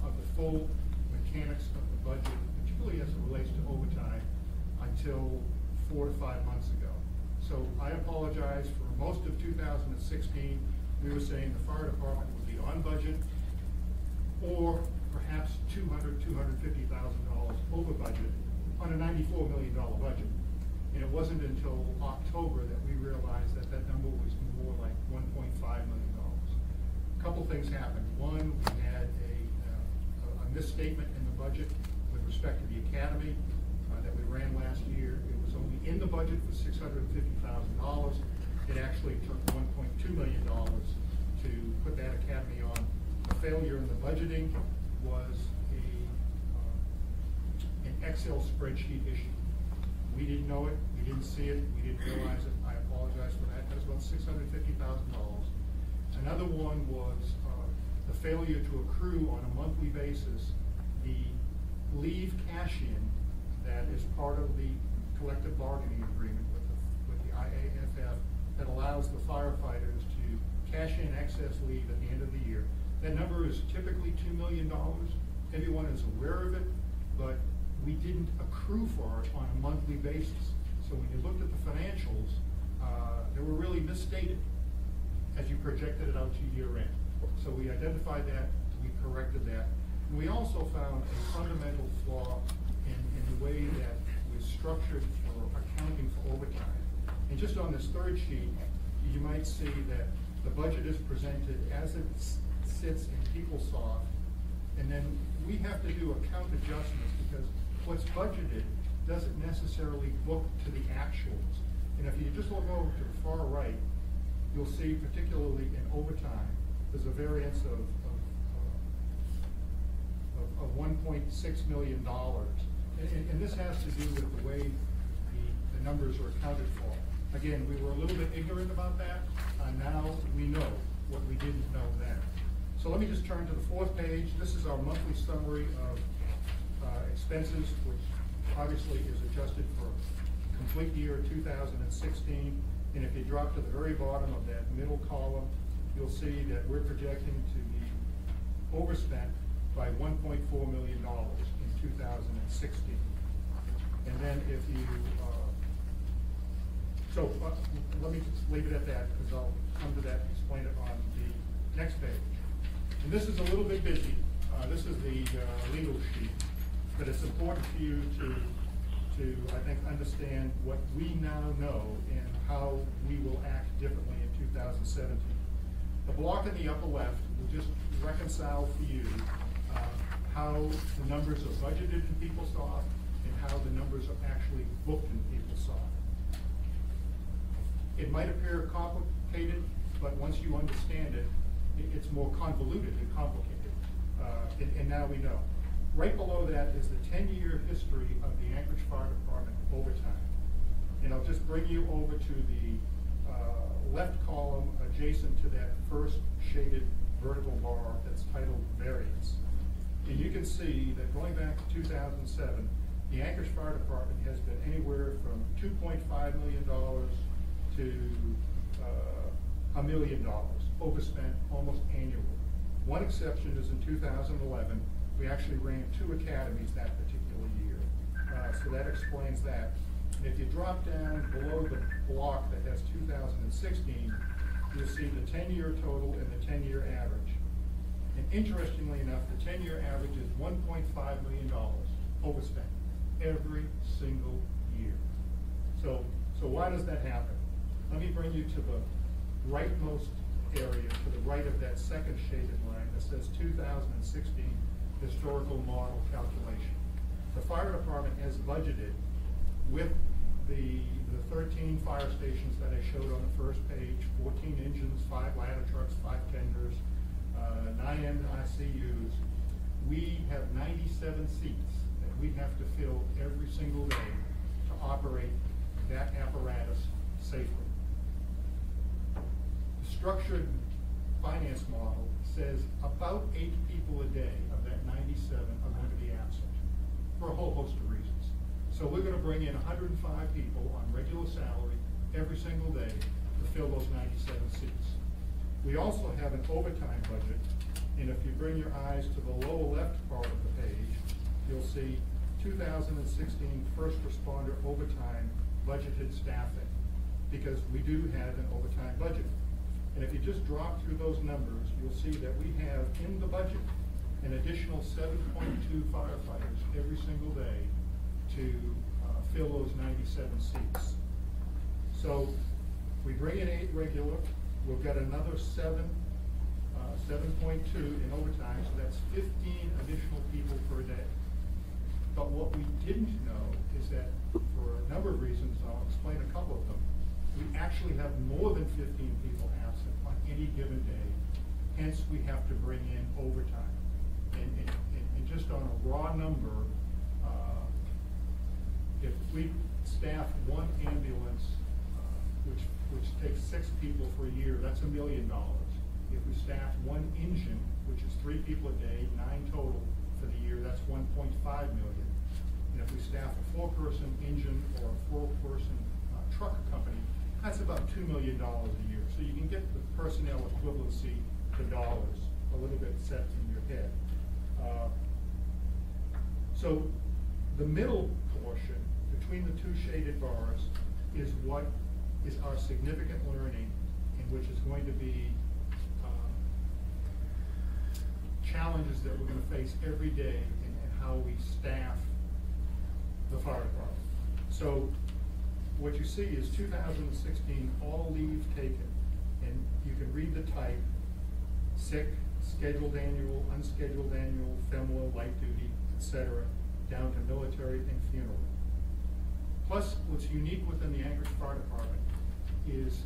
of the full mechanics of the budget, particularly as it relates to overtime, until 4 to 5 months ago. So I apologize for most of 2016. We were saying the fire department would be on budget, or perhaps $200,000, $250,000 over budget on a $94 million budget. And it wasn't until October that we realized that that number was more like $1.5 million. A couple things happened. One, we had a misstatement in the budget with respect to the academy that we ran last year. It was only in the budget for $650,000. It actually took $1.2 million to put that academy on. The failure in the budgeting was an Excel spreadsheet issue. We didn't know it, we didn't see it, we didn't realize it. I apologize for that. That was about $650,000. Another one was the failure to accrue on a monthly basis the leave cash-in that is part of the collective bargaining agreement with the IAFF that allows the firefighters to cash in excess leave at the end of the year. That number is typically $2 million. Everyone is aware of it, but we didn't accrue for it on a monthly basis. So when you looked at the financials, they were really misstated as you projected it out to year end. So we identified that, we corrected that. And we also found a fundamental flaw in the way that was structured for accounting for overtime. And just on this third sheet, you might see that the budget is presented as it sits in PeopleSoft, and then we have to do account adjustments because what's budgeted doesn't necessarily book to the actuals. And if you just look over to the far right, you'll see particularly in overtime, there's a variance of $1.6 million. And this has to do with the way the numbers are accounted for. Again, we were a little bit ignorant about that, and now we know what we didn't know then. So let me just turn to the 4th page. This is our monthly summary of expenses, which obviously is adjusted for complete year 2016. And if you drop to the very bottom of that middle column, you'll see that we're projecting to be overspent by $1.4 million in 2016. And then if you, let me just leave it at that because I'll come to that and explain it on the next page. And this is a little bit busy. This is the legal sheet, but it's important for you to to, I think, understand what we now know and how we will act differently in 2017. The block in the upper left will just reconcile for you how the numbers are budgeted in PeopleSoft and how the numbers are actually booked in PeopleSoft. It might appear complicated, but once you understand it, it's more convoluted and complicated. And now we know. Right below that is the 10-year history of the Anchorage Fire Department overtime. And I'll just bring you over to the left column adjacent to that first shaded vertical bar that's titled Variance. And you can see that going back to 2007, the Anchorage Fire Department has been anywhere from $2.5 million to $1 million overspent almost annually. One exception is in 2011. We actually ran 2 academies that particular year. So that explains that. And if you drop down below the block that has 2016, you'll see the 10-year total and the 10-year average. And interestingly enough, the 10-year average is $1.5 million overspent every single year. So why does that happen? Let me bring you to the rightmost area, to the right of that second shaded line that says 2016 historical model calculation. The fire department has budgeted with the 13 fire stations that I showed on the first page, 14 engines, 5 ladder trucks, 5 tenders, 9 ICUs. We have 97 seats that we have to fill every single day to operate that apparatus safely. The structured finance model says about 8 people a day of that 97 are going to be absent for a whole host of reasons. So we're going to bring in 105 people on regular salary every single day to fill those 97 seats. We also have an overtime budget, and if you bring your eyes to the lower left part of the page, you'll see 2016 first responder overtime budgeted staffing, because we do have an overtime budget. And if you just drop through those numbers, you'll see that we have in the budget an additional 7.2 firefighters every single day to fill those 97 seats. So we bring in 8 regular, we'll get another 7.2 in overtime, so that's 15 additional people per day. But what we didn't know is that for a number of reasons, I'll explain a couple of them, we actually have more than 15 people absent on any given day, hence we have to bring in overtime. And just on a raw number, if we staff 1 ambulance, which takes 6 people for a year, that's $1 million. If we staff 1 engine, which is 3 people a day, 9 total for the year, that's $1.5 million. And if we staff a 4-person engine or a 4-person truck company, that's about $2 million a year. So you can get the personnel equivalency to dollars a little bit set in your head. So the middle portion between the 2 shaded bars is what is our significant learning, in which is going to be challenges that we're going to face every day in how we staff the fire department. So what you see is 2016 all leave taken, and you can read the type: sick, scheduled annual, unscheduled annual, FEMLA, light duty, etc., down to military and funeral. Plus, what's unique within the Anchorage Fire Department is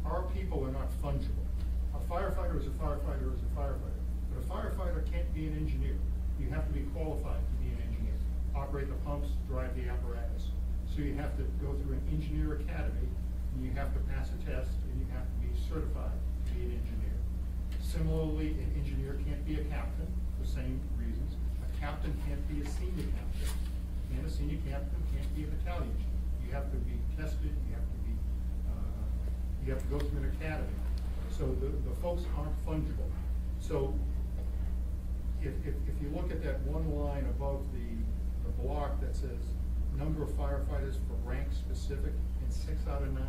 our people are not fungible. A firefighter is a firefighter is a firefighter, but a firefighter can't be an engineer. You have to be qualified to be an engineer, operate the pumps, drive the apparatus. So you have to go through an engineer academy, and you have to pass a test, and you have to be certified to be an engineer. Similarly, an engineer can't be a captain for the same reasons. A captain can't be a senior captain, and a senior captain can't be a battalion chief. You have to be tested, you have to go through an academy. So the folks aren't fungible. So if you look at that one line above the block that says number of firefighters for rank specific in 6 out of 9,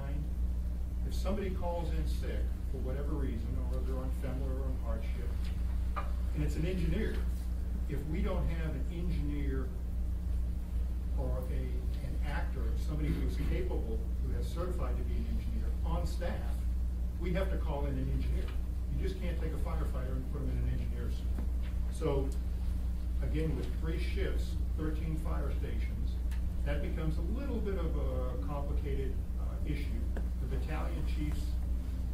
if somebody calls in sick for whatever reason, or they're on FEMLA or on hardship, and it's an engineer, if we don't have an engineer or an actor, somebody who is capable, who has certified to be an engineer on staff, we have to call in an engineer. You just can't take a firefighter and put them in an engineer's suit. So, again, with 3 shifts, 13 fire stations, that becomes a little bit of a complicated issue. The battalion chief's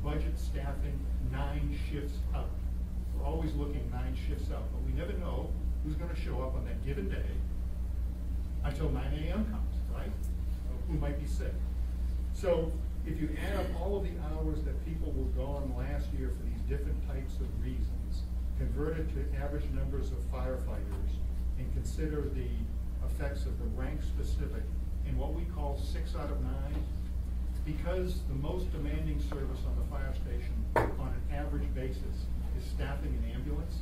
budget staffing 9 shifts out. We're always looking 9 shifts out, but we never know who's going to show up on that given day until 9 a.m. comes, right? Who might be sick. So if you add up all of the hours that people were gone last year for these different types of reasons, convert it to average numbers of firefighters, and consider the effects of the rank specific in what we call 6 out of 9, because the most demanding service on the fire station on an average basis is staffing an ambulance,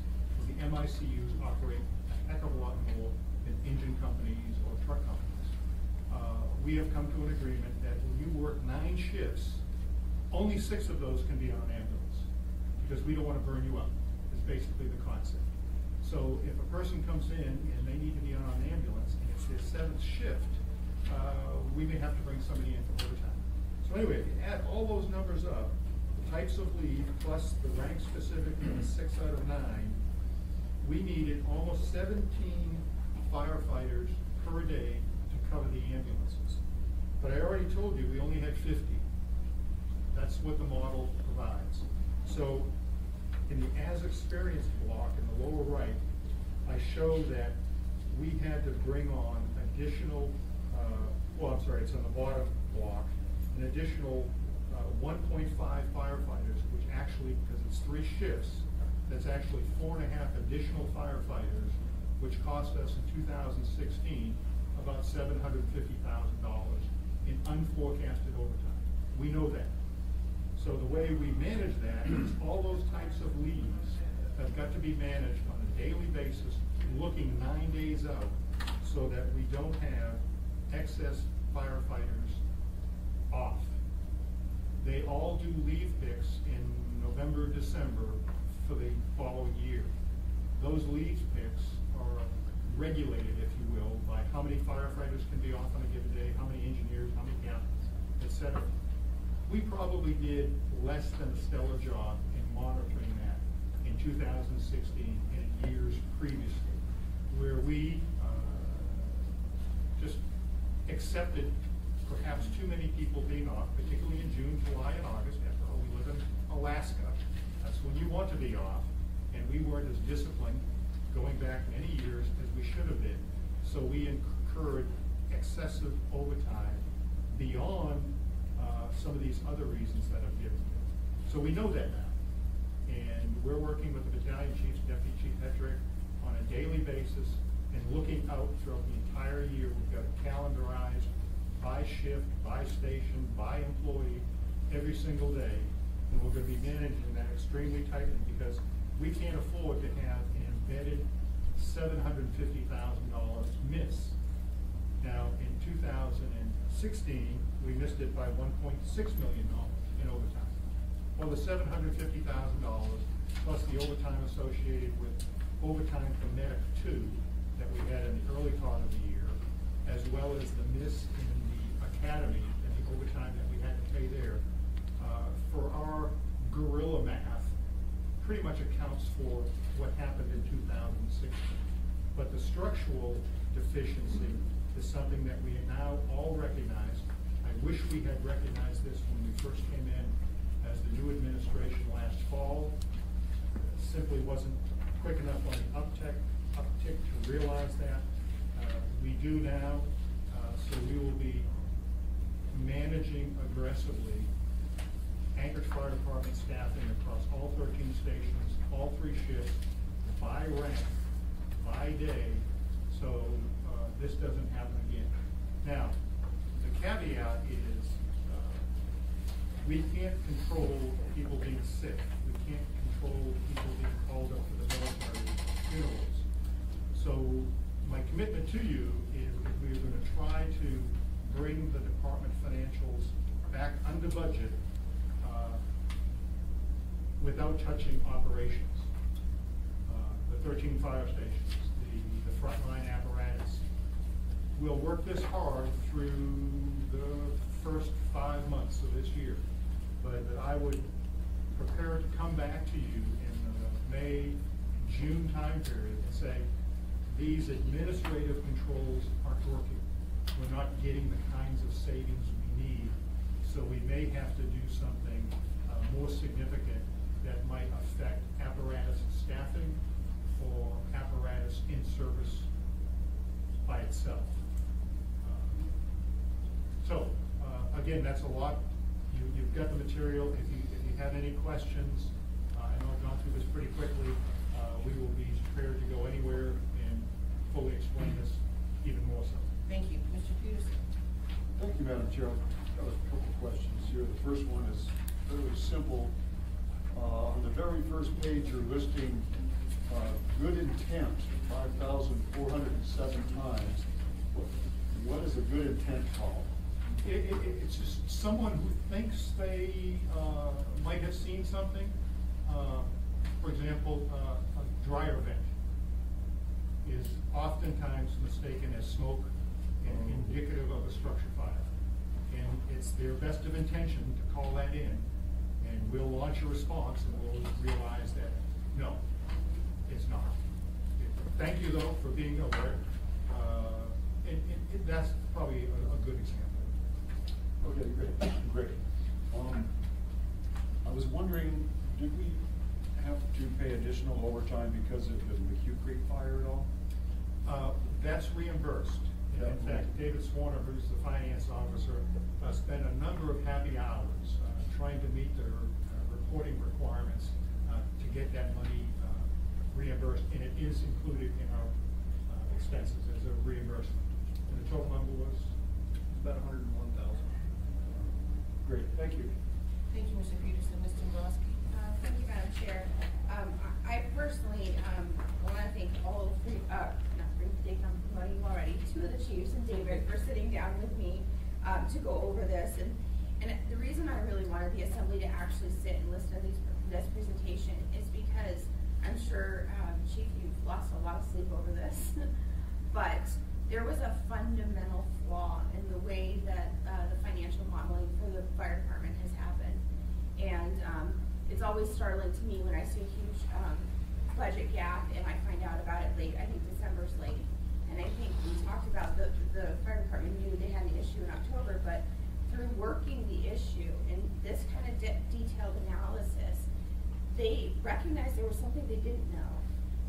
the MICUs operate a heck of a lot more than engine companies or truck companies. We have come to an agreement that when you work 9 shifts, only 6 of those can be on an ambulance, because we don't want to burn you up, is basically the concept. So if a person comes in and they need to be on an ambulance, and it's their 7th shift, we may have to bring somebody in for overtime. So anyway, if you add all those numbers up, the types of leave plus the rank specific in 6 out of 9, we needed almost 17 firefighters per day to cover the ambulances. But I already told you we only had 50. That's what the model provides. So in the as experienced block in the lower right, I show that we had to bring on additional, it's on the bottom block, an additional 1.5 firefighters, which actually, because it's 3 shifts, that's actually 4.5 additional firefighters, which cost us in 2016 about $750,000 in unforecasted overtime. We know that. So the way we manage that is all those types of leaves have got to be managed on a daily basis, looking 9 days out, so that we don't have excess firefighters off. They all do leave picks in November, December for the following year. Those leave picks are regulated, if you will, by how many firefighters can be off on a given day, how many engineers, how many captains, etc. We probably did less than a stellar job in monitoring that in 2016 and years previously, where we just accepted perhaps too many people being off, particularly in June, July, and August. After all, we live in Alaska. That's when you want to be off, and we weren't as disciplined going back many years as we should have been. So we incurred excessive overtime beyond some of these other reasons that I've given you. So we know that now. And we're working with the battalion chiefs, Deputy Chief Hetrick, on a daily basis and looking out throughout the entire year. We've got it calendarized by shift, by station, by employee, every single day. And we're going to be managing that extremely tightly, because we can't afford to have an embedded $750,000 miss. Now, in 2016, we missed it by $1.6 million in overtime. Well, the $750,000 plus the overtime associated with overtime for Medic 2 that we had in the early part of the year, as well as the miss in the academy and the overtime that we had to pay there, for our guerrilla math, pretty much accounts for what happened in 2016. But the structural deficiency is something that we now all recognize. I wish we had recognized this when we first came in as the new administration last fall. It simply wasn't quick enough on the uptick to realize that. We do now, so we will be managing aggressively Anchorage Fire Department staffing across all 13 stations, all 3 shifts, by rank, by day, so this doesn't happen again. Now, the caveat is we can't control people being sick. We can't control people being called up for the military funerals. So my commitment to you is that we're going to try to bring the department financials back under budget without touching operations. The 13 fire stations, the frontline apparatus, we'll work this hard through the first 5 months of this year. But I would prepare to come back to you in the May, June time period and say, these administrative controls aren't working. We're not getting the kinds of savings we need, so we may have to do something more significant that might affect apparatus staffing or apparatus in service by itself. Again, that's a lot. You've got the material. If you have any questions, I know I've gone through this pretty quickly. We will be prepared to go anywhere and fully explain this even more so. Thank you. Mr. Peterson? Thank you, Madam Chair. I've got a couple of questions here. The first one is fairly simple. On the very first page, you're listing good intent 5,407 times. What is a good intent call? It's just someone who thinks they might have seen something. For example, a dryer vent is oftentimes mistaken as smoke and indicative of a structure fire. And it's their best of intention to call that in, and we'll launch a response and we'll realize that, no, it's not. Thank you, though, for being aware. That's probably a good example. Okay, great. I was wondering, did we have to pay additional overtime because of the McHugh Creek fire at all? That's reimbursed. Yeah. In fact, David Swarner, who's the finance officer, spent a number of happy hours trying to meet their reporting requirements to get that money reimbursed, and it is included in our expenses as a reimbursement. And the total number was About 101,000. Great, thank you. Thank you, Mr. Peterson. Ms. Dombrowski? Thank you, Madam Chair. I personally want to thank all three, not three, I'm promoting you already, two of the chiefs and David for sitting down with me to go over this. And the reason I really wanted the assembly to actually sit and listen to this presentation is because I'm sure, Chief, you've lost a lot of sleep over this, but there was a fundamental flaw in the way that the financial modeling for the fire department has happened. And it's always startling to me when I see a huge budget gap and I find out about it late. I think December's late. And I think we talked about the fire department knew they had an issue in October, but through working the issue and this kind of detailed analysis, they recognized there was something they didn't know.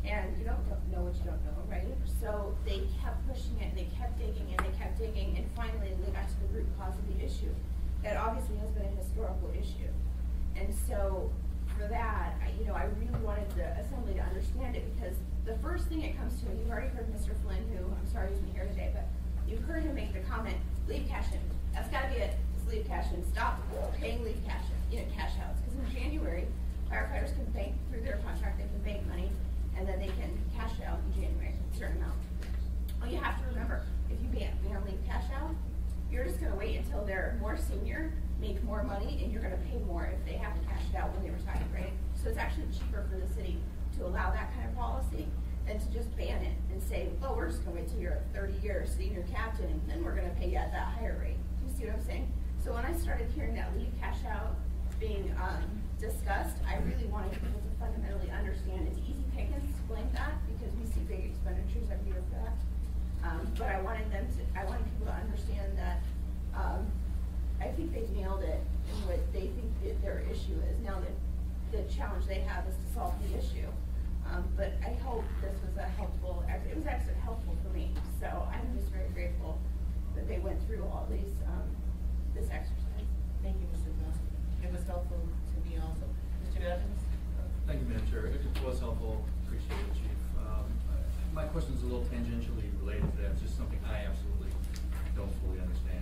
And you don't know what you don't know, right? So they kept pushing it and they kept digging and they kept digging, and finally they got to the root cause of the issue. That obviously has been a historical issue. And so for that, I really wanted the assembly to understand it, because the first thing it comes to, and you've already heard Mr. Flynn, who I'm sorry isn't here today, but you've heard him make the comment, leave cash in. That's gotta be it, just leave cash in. Stop paying leave cash in, cash outs. Because in January, firefighters can bank through their contract, they can bank money, and then they can cash out in January, a certain amount. Well, you have to remember, if you can't leave cash out, you're just gonna wait until they're more senior, make more money, and you're gonna pay more if they have to cash it out when they retire, right? So it's actually cheaper for the city to allow that kind of policy than to just ban it and say, oh, we're just gonna wait till you're 30 years senior captain, and then we're gonna pay you at that higher rate. You see what I'm saying? So when I started hearing that leave cash out being discussed, I really wanted people to fundamentally understand. It's easy pickings to blame that because we see big expenditures every year for that. But I wanted people to understand that I think they've nailed it in what they think that their issue is. Now that the challenge they have is to solve the issue. But I hope this was it was actually helpful for me. So I'm just very grateful that they went through all these, this exercise. Thank you, Mr. Dombrowski. It was helpful to me also. Mr. Evans? Thank you, Madam Chair. It was helpful. Appreciate it, Chief. My question is a little tangentially related to that. It's just something I absolutely don't fully understand,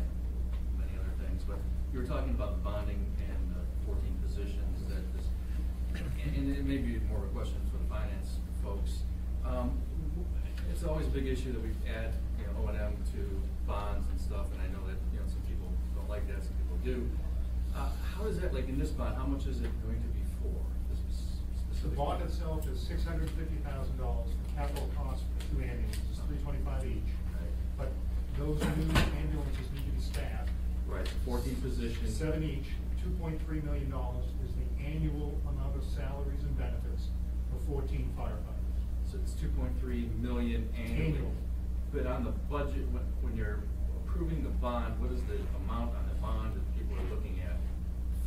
many other things. But you were talking about the bonding and the 14 positions that this, and it may be more of a question for the finance folks. It's always a big issue that we add, O&M to bonds and stuff, and I know that some people don't like that, some people do. How is that, like in this bond, how much is it going to be for? The bond itself is $650,000. The capital cost for the two ambulances is $325 each. Right. But 14 positions. 7 each, $2.3 million is the annual amount of salaries and benefits for 14 firefighters. So it's 2.3 million annually. Annual. But on the budget, when you're approving the bond, what is the amount on the bond that people are looking at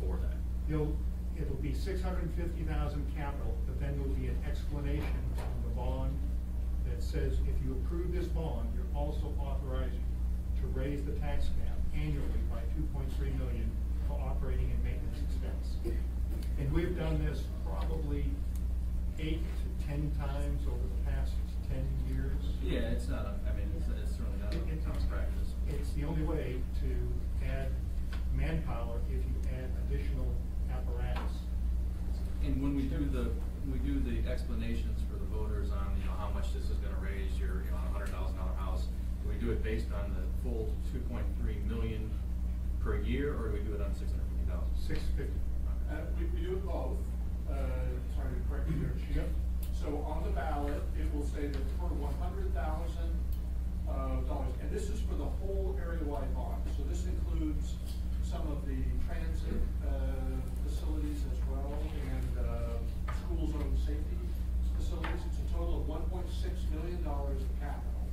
for that? It'll be $650,000 capital, but then there'll be an explanation on the bond that says if you approve this bond, you're also authorized to raise the tax cap annually by $2.3 million for operating and maintenance expense. And we've done this probably 8 to 10 times over the past 10 years. Yeah, it's not, it's certainly not a common practice. It's the only way to add manpower if you add additional apparatus. And when we do the explanations for the voters on, how much this is gonna raise your, $100,000 house, do we do it based on the full 2.3 million per year, or do we do it on 650,000? 650. We do it both. Sorry to correct you there, Chief. Yep. So on the ballot, it will say that for $100,000, and this is for the whole area-wide bond. So this includes some of the transit facilities as well, and school zone safety facilities. It's a total of $1.6 million of capital.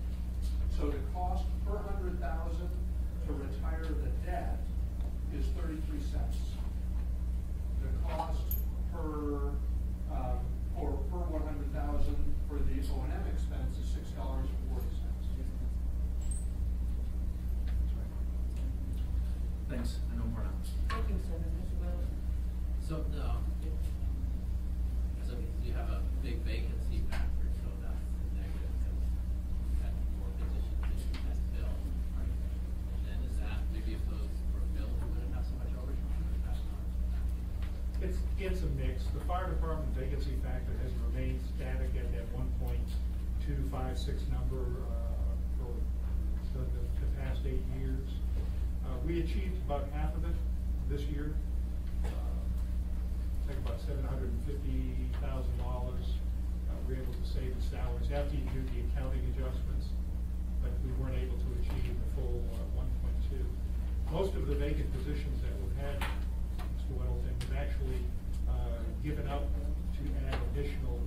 So the cost per 100,000 to retire the debt is 33 cents. The cost per 100,000 for the O&M expense is $6.40. Thanks, I know more now. Thank you, Mr. Wells. So, so you have a big vacancy factor, so that's a negative, because you had more positions than you had filled. And then is that, maybe if those were filled, we wouldn't have so much overtime, or is that not? It's a mix. The fire department vacancy factor has remained static at that 1.256 number for the past 8 years. We achieved about half of it this year. I think about $750,000. We were able to save the salaries after you do the accounting adjustments, but we weren't able to achieve the full 1.2. Most of the vacant positions that we've had, Mr. Weddleton, we've actually given up to add additional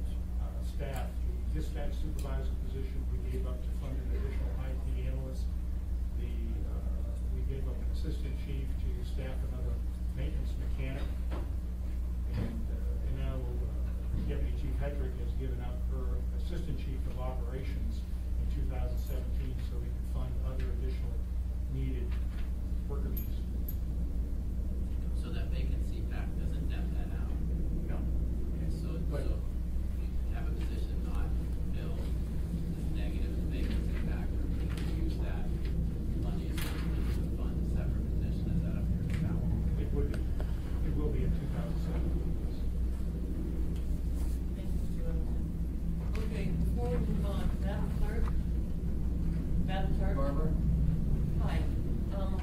staff. The dispatch supervisor position we gave up to fund an additional IT analyst. We gave up an assistant chief to staff another maintenance mechanic. And now Deputy Chief Hedrick has given up her assistant chief of operations in 2017 so we can fund other additional needed worker bees. So that vacancy fact doesn't net that out? No. Okay, so you have a position not filled, this negative vacancy factor, we can use that money to fund a separate position, is that up here in the ballot? It would be. It will be in 2017. Thank you, Mr. Weddleton. Okay, before we move on, Madam Clerk? Madam Clerk? Barbara? Hi,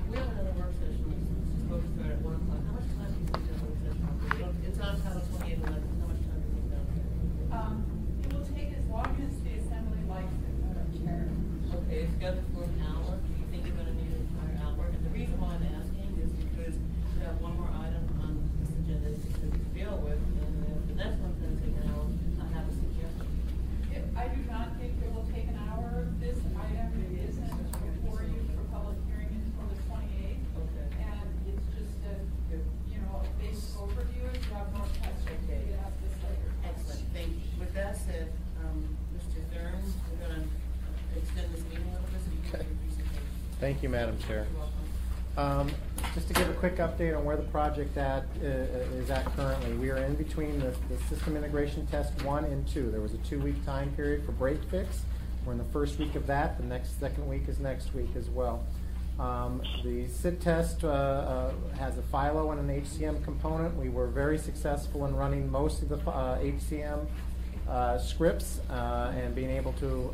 we have another work session, it's supposed to start at 1 o'clock. How much time do you think that work session will be? It's on Title 2811, how much time do you think that will be? It will take as long as the assembly likes it, Madam Chair. Okay, it's scheduled for an hour. Do you think you're gonna need an entire hour? And the reason why I'm asking is because we have one more item on this agenda to deal with, and if the next one's gonna take an hour, I have a suggestion. I do not think it will take an hour. This item isn't before you for public hearing until the 28th. Okay. And it's just a basic overview. If you have more questions, we can ask this later. Excellent, thank you. With that said, Mr. Thurman, we're gonna extend this meeting a little bit so you can do your presentation. Thank you, Madam Chair. You're welcome. Just to give a quick update on where the project is at currently. We are in between the system integration test 1 and 2. There was a 2-week time period for break fix. We're in the first week of that. The second week is next week as well. The SID test has a FILO and an HCM component. We were very successful in running most of the HCM scripts and being able to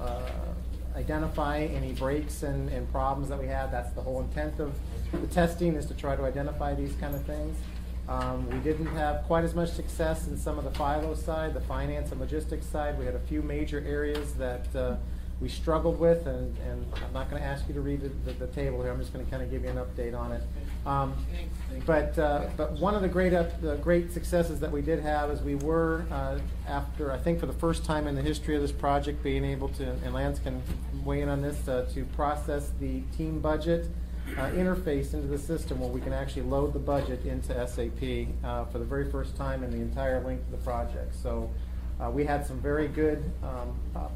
identify any breaks and problems that we had. That's the whole intent of the testing, is to try to identify these kind of things. We didn't have quite as much success in some of the FILO side, the finance and logistics side. We had a few major areas that we struggled with, and I'm not going to ask you to read the table here. I'm just going to kind of give you an update on it. But one of the great successes that we did have is we were, after, I think for the first time in the history of this project, being able to, and Lance can weigh in on this, to process the team budget interface into the system where we can actually load the budget into SAP for the very first time in the entire length of the project. So we had some very good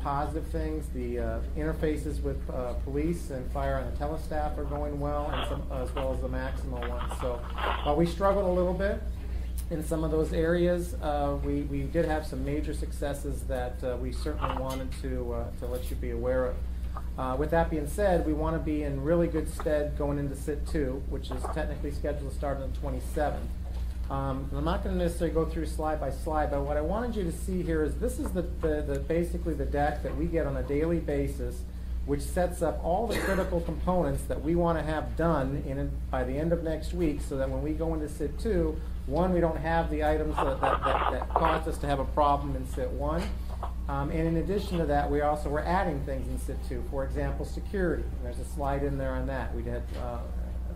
positive things. The interfaces with police and fire and the telestaff are going well, and as well as the Maximo one. So while we struggled a little bit in some of those areas, we did have some major successes that we certainly wanted to let you be aware of. With that being said, we want to be in really good stead going into SIT 2, which is technically scheduled to start on the 27th. And I'm not going to necessarily go through slide by slide, but what I wanted you to see here is this is basically the deck that we get on a daily basis, which sets up all the critical components that we want to have done by the end of next week, so that when we go into SIT 2, one, we don't have the items that caused us to have a problem in SIT 1. And in addition to that, we're adding things in SIT 2. For example, security. And there's a slide in there on that. We had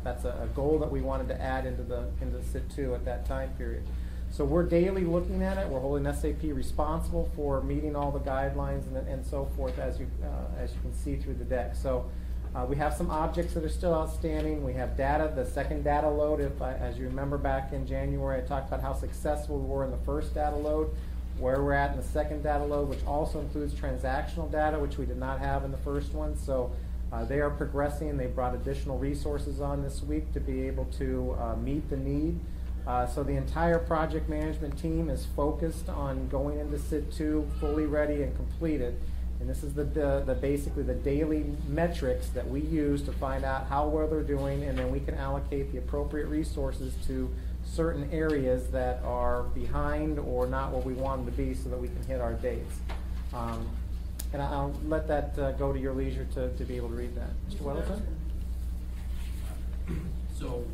that's a goal that we wanted to add into SIT 2 at that time period. So we're daily looking at it. We're holding SAP responsible for meeting all the guidelines and so forth, as you can see through the deck. So we have some objects that are still outstanding. We have data, the second data load. As you remember back in January, I talked about how successful we were in the first data load, where we're at in the second data load, which also includes transactional data, which we did not have in the first one. So they are progressing. They brought additional resources on this week to be able to meet the need. So the entire project management team is focused on going into SIT 2 fully ready and completed. And this is basically the daily metrics that we use to find out how well they're doing, and then we can allocate the appropriate resources to certain areas that are behind or not where we want them to be, so that we can hit our dates. And I'll let that go to your leisure to be able to read that. Mr. Weddleton? So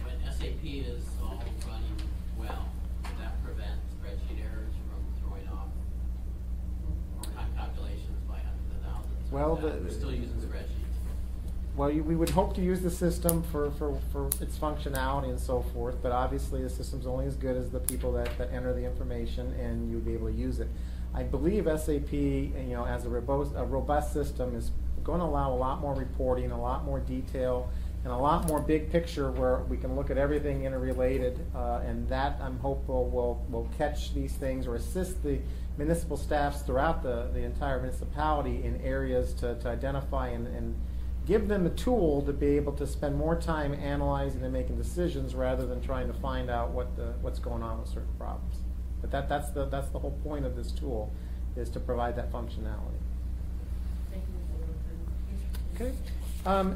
when SAP is all running well, does that prevent spreadsheet errors from throwing off overtime calculations by hundreds of thousands? Well, we're still using spreadsheets. Well, we would hope to use the system for its functionality and so forth, but obviously the system's only as good as the people that enter the information, and you'd be able to use it. I believe SAP, as a robust system, is going to allow a lot more reporting, a lot more detail, and a lot more big picture where we can look at everything interrelated, and that I'm hopeful will catch these things or assist the municipal staffs throughout the entire municipality in areas to identify and give them the tool to be able to spend more time analyzing and making decisions rather than trying to find out what's going on with certain problems. But that's the whole point of this tool, is to provide that functionality. Thank you, Mr. Wilson.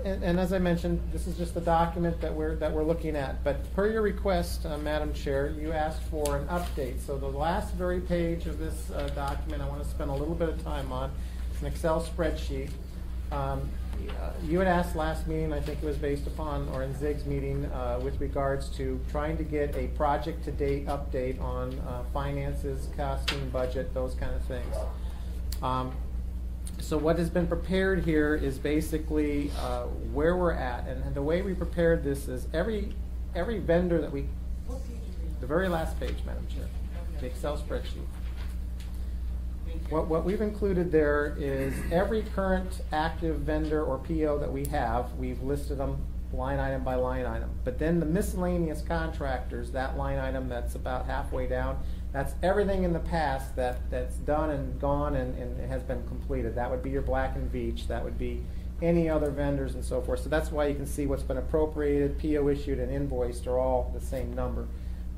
Okay. And as I mentioned, this is just the document that we're looking at. But per your request, Madam Chair, you asked for an update. So the last very page of this document, I want to spend a little bit of time on. It's an Excel spreadsheet. You had asked last meeting, I think it was based upon, or in Zig's meeting, with regards to trying to get a project-to-date update on finances, costing, budget, those kind of things. So what has been prepared here is basically where we're at, and the way we prepared this is every vendor that we, What page is it? the very last page, Madam Chair, Okay. the Excel spreadsheet. Thank you. What we've included there is every current active vendor or PO that we have, we've listed them line item by line item. But then the miscellaneous contractors, that line item that's about halfway down, that's everything in the past that's done and gone and has been completed. That would be your Black and Veatch, that would be any other vendors and so forth. So that's why you can see what's been appropriated, PO issued, and invoiced are all the same number.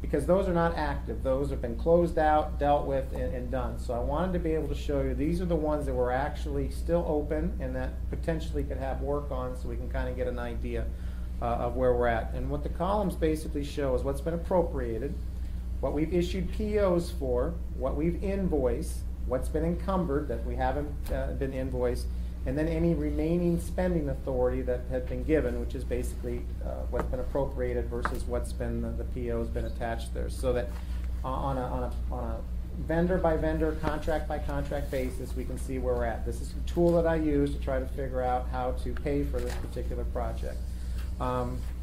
Because those are not active. Those have been closed out, dealt with, and done. So I wanted to be able to show you these are the ones that were actually still open and that potentially could have work on, so we can kind of get an idea of where we're at. And what the columns basically show is what's been appropriated, what we've issued POs for, what we've invoiced, what's been encumbered that we haven't been invoiced, and then any remaining spending authority that had been given, which is basically what's been appropriated versus what's been the PO has been attached there. So that on a vendor by vendor, contract by contract basis, we can see where we're at. This is a tool that I use to try to figure out how to pay for this particular project.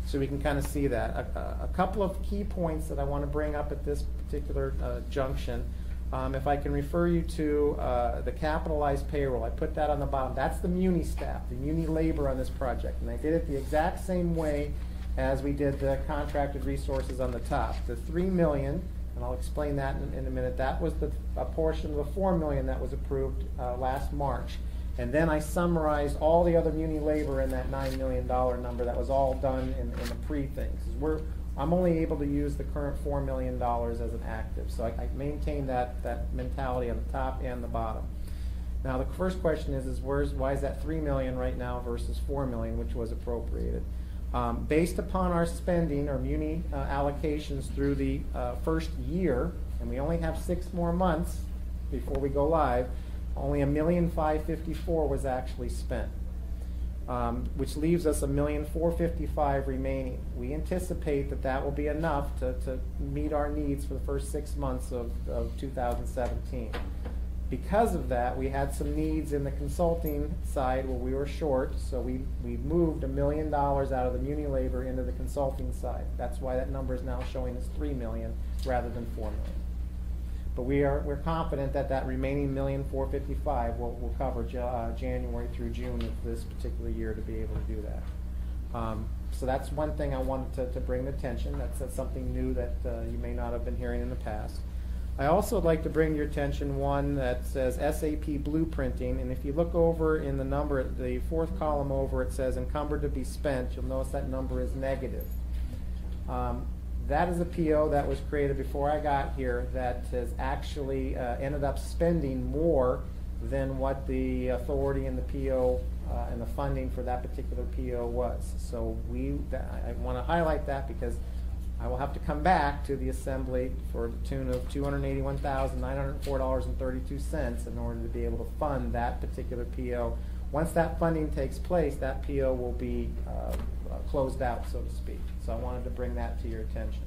so we can kind of see that. A couple of key points that I want to bring up at this particular junction. If I can refer you to the capitalized payroll, I put that on the bottom. That's the muni staff, the muni labor on this project. And I did it the exact same way as we did the contracted resources on the top. The $3 million, and I'll explain that in a minute, that was a portion of the $4 million that was approved last March. And then I summarized all the other muni labor in that $9 million number that was all done in the pre-things. I'm only able to use the current $4 million as an active. So I maintain that mentality on the top and the bottom. Now the first question is why is that $3 million right now versus $4 million, which was appropriated? Based upon our spending, our muni allocations through the first year, and we only have 6 more months before we go live, only $1,554,000 was actually spent, which leaves us $1,455,000 remaining. We anticipate that will be enough to meet our needs for the first 6 months of 2017. Because of that, we had some needs in the consulting side where we were short, so we moved $1 million out of the muni labor into the consulting side. That's why that number is now showing as $3 million rather than $4 million. But we're confident that remaining $1,455,000 will cover January through June of this particular year to be able to do that. So that's one thing I wanted to bring to attention. That's something new that you may not have been hearing in the past. I also would like to bring to your attention one that says SAP blueprinting, and if you look over in the number, the 4th column over, it says encumbered to be spent. You'll notice that number is negative. That is a PO that was created before I got here that has actually ended up spending more than what the authority and the PO and the funding for that particular PO was. So I want to highlight that because I will have to come back to the Assembly for the tune of $281,904.32 in order to be able to fund that particular PO. Once that funding takes place, that PO will be closed out, so to speak. So I wanted to bring that to your attention.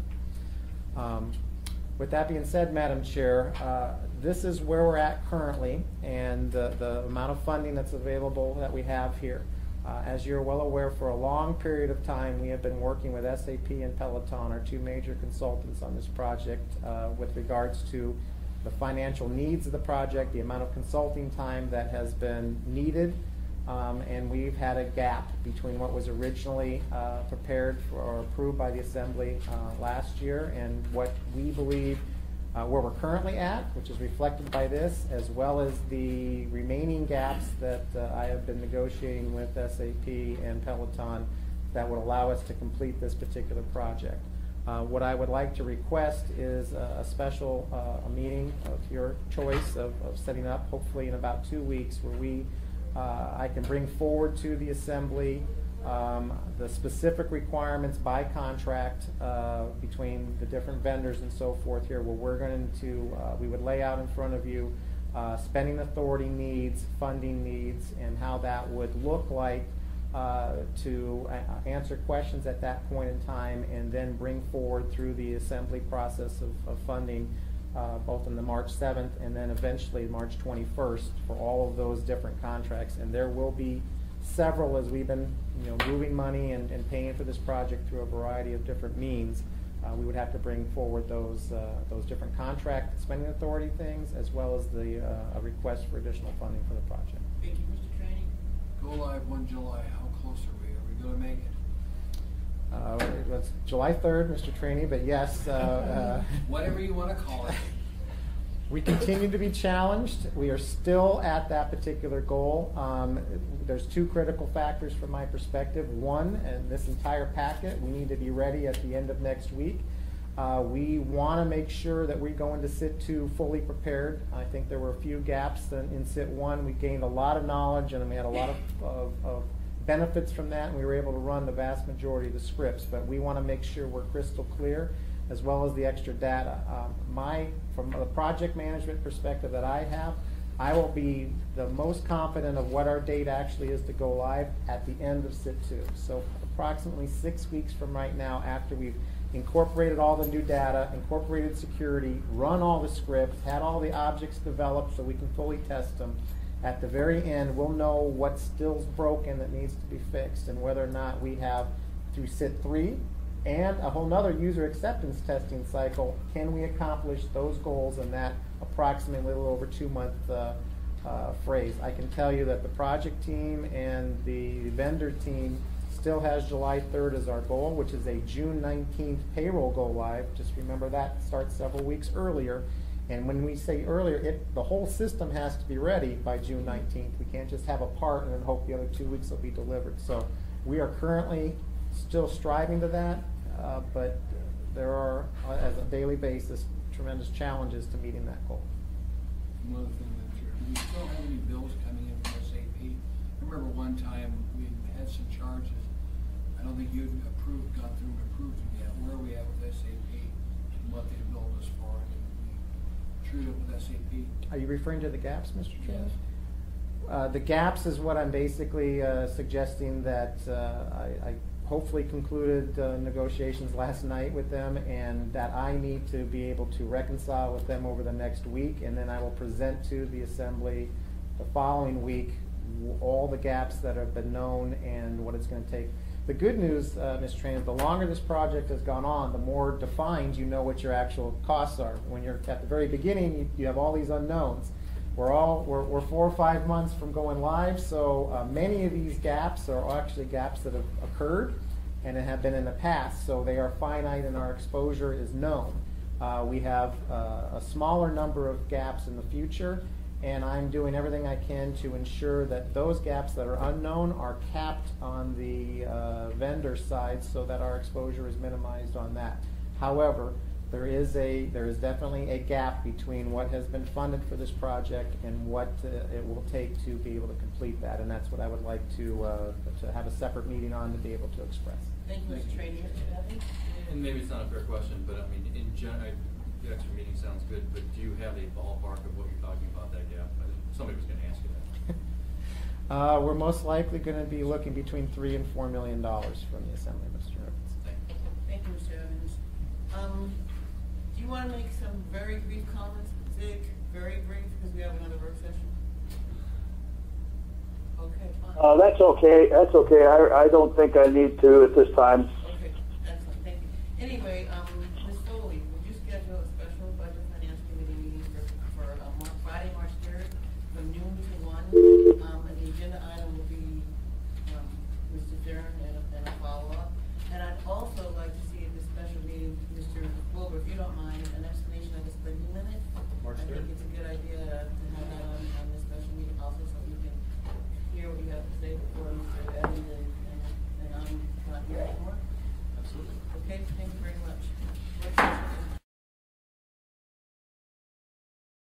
With that being said, Madam Chair, this is where we're at currently and the amount of funding that's available that we have here. As you're well aware, for a long period of time, we have been working with SAP and Peloton, our 2 major consultants on this project, with regards to the financial needs of the project, the amount of consulting time that has been needed, and we've had a gap between what was originally prepared or approved by the Assembly last year and what we believe where we're currently at, which is reflected by this, as well as the remaining gaps that I have been negotiating with SAP and Peloton that would allow us to complete this particular project. What I would like to request is a special meeting of your choice of setting up, hopefully in about 2 weeks, where I can bring forward to the Assembly the specific requirements by contract between the different vendors and so forth here, where we're going to, we would lay out in front of you spending authority needs, funding needs, and how that would look like to answer questions at that point in time and then bring forward through the Assembly process of funding both on the March 7th and then eventually March 21st for all of those different contracts. And there will be several, as we've been moving money and paying for this project through a variety of different means. We would have to bring forward those different contract spending authority things, as well as the a request for additional funding for the project. Thank you, Mr. Trainee. Go live 1 July. How close are we? Are we going to make it? That's July 3rd, Mr. Trainee, but yes. Whatever you want to call it. We continue to be challenged. We are still at that particular goal. There's 2 critical factors from my perspective. One, and this entire packet, we need to be ready at the end of next week. We want to make sure that we go into SIT 2 fully prepared. I think there were a few gaps in SIT 1. We gained a lot of knowledge and we had a lot of benefits from that, and we were able to run the vast majority of the scripts. But we want to make sure we're crystal clear, as well as the extra data. From the project management perspective that I have, I will be the most confident of what our date actually is to go live at the end of SIT 2. So approximately 6 weeks from right now, after we've incorporated all the new data, incorporated security, run all the scripts, had all the objects developed so we can fully test them, at the very end we'll know what's still broken that needs to be fixed and whether or not we have through SIT 3 and a whole nother user acceptance testing cycle, can we accomplish those goals in that approximately a little over 2-month phrase? I can tell you that the project team and the vendor team still has July 3rd as our goal, which is a June 19th payroll go live. Just remember that starts several weeks earlier. And when we say earlier, the whole system has to be ready by June 19th. We can't just have a part and then hope the other 2 weeks will be delivered. So we are currently still striving to that, but there are, as a daily basis, tremendous challenges to meeting that goal. One other thing, Madam Chair, do we still have any bills coming in from SAP? I remember one time we had some charges. I don't think you'd gone through and approved them yet. Where are we at with SAP and what they billed us for? And we trued up with SAP? Are you referring to the gaps, Mr. Chairman? Yes. The gaps is what I'm basically suggesting that I hopefully concluded negotiations last night with them, and that I need to be able to reconcile with them over the next week, and then I will present to the Assembly the following week all the gaps that have been known and what it's going to take. The good news, Ms. Tran, the longer this project has gone on, the more defined you know what your actual costs are. When you're at the very beginning, you have all these unknowns. We're 4 or 5 months from going live, so many of these gaps are actually gaps that have occurred and have been in the past, so they are finite and our exposure is known. We have a smaller number of gaps in the future, and I'm doing everything I can to ensure that those gaps that are unknown are capped on the vendor side so that our exposure is minimized on that. However, there is definitely a gap between what has been funded for this project and what it will take to be able to complete that, and that's what I would like to have a separate meeting on to be able to express. Thank you, Mr. Trainee. Mr. Duffy? And maybe it's not a fair question, but I mean, in general, the extra meeting sounds good, but do you have a ballpark of what you're talking about that gap? Somebody was going to ask you that. We're most likely going to be looking between $3 and $4 million from the Assembly, Mr. Evans. Thank you, Mr. Evans. Do you want to make some very brief comments, Zig? Very brief, because we have another work session. Okay, fine. That's okay. That's okay. I don't think I need to at this time. Okay, excellent. Thank you. Anyway, Ms. Foley, would you schedule a special budget finance committee meeting for Friday, March 3rd, from noon to 1? And the agenda item will be Mr. Dern and a follow-up. And I'd also like to see at this special meeting, Mr. Wilbur, if you don't mind, an explanation of the spending limit. March 3rd. I think it's a good idea to have that on this special meeting also, so we can hear what you have to say before Mr. Evans and I'm not here anymore. Absolutely. Okay, thank you very much.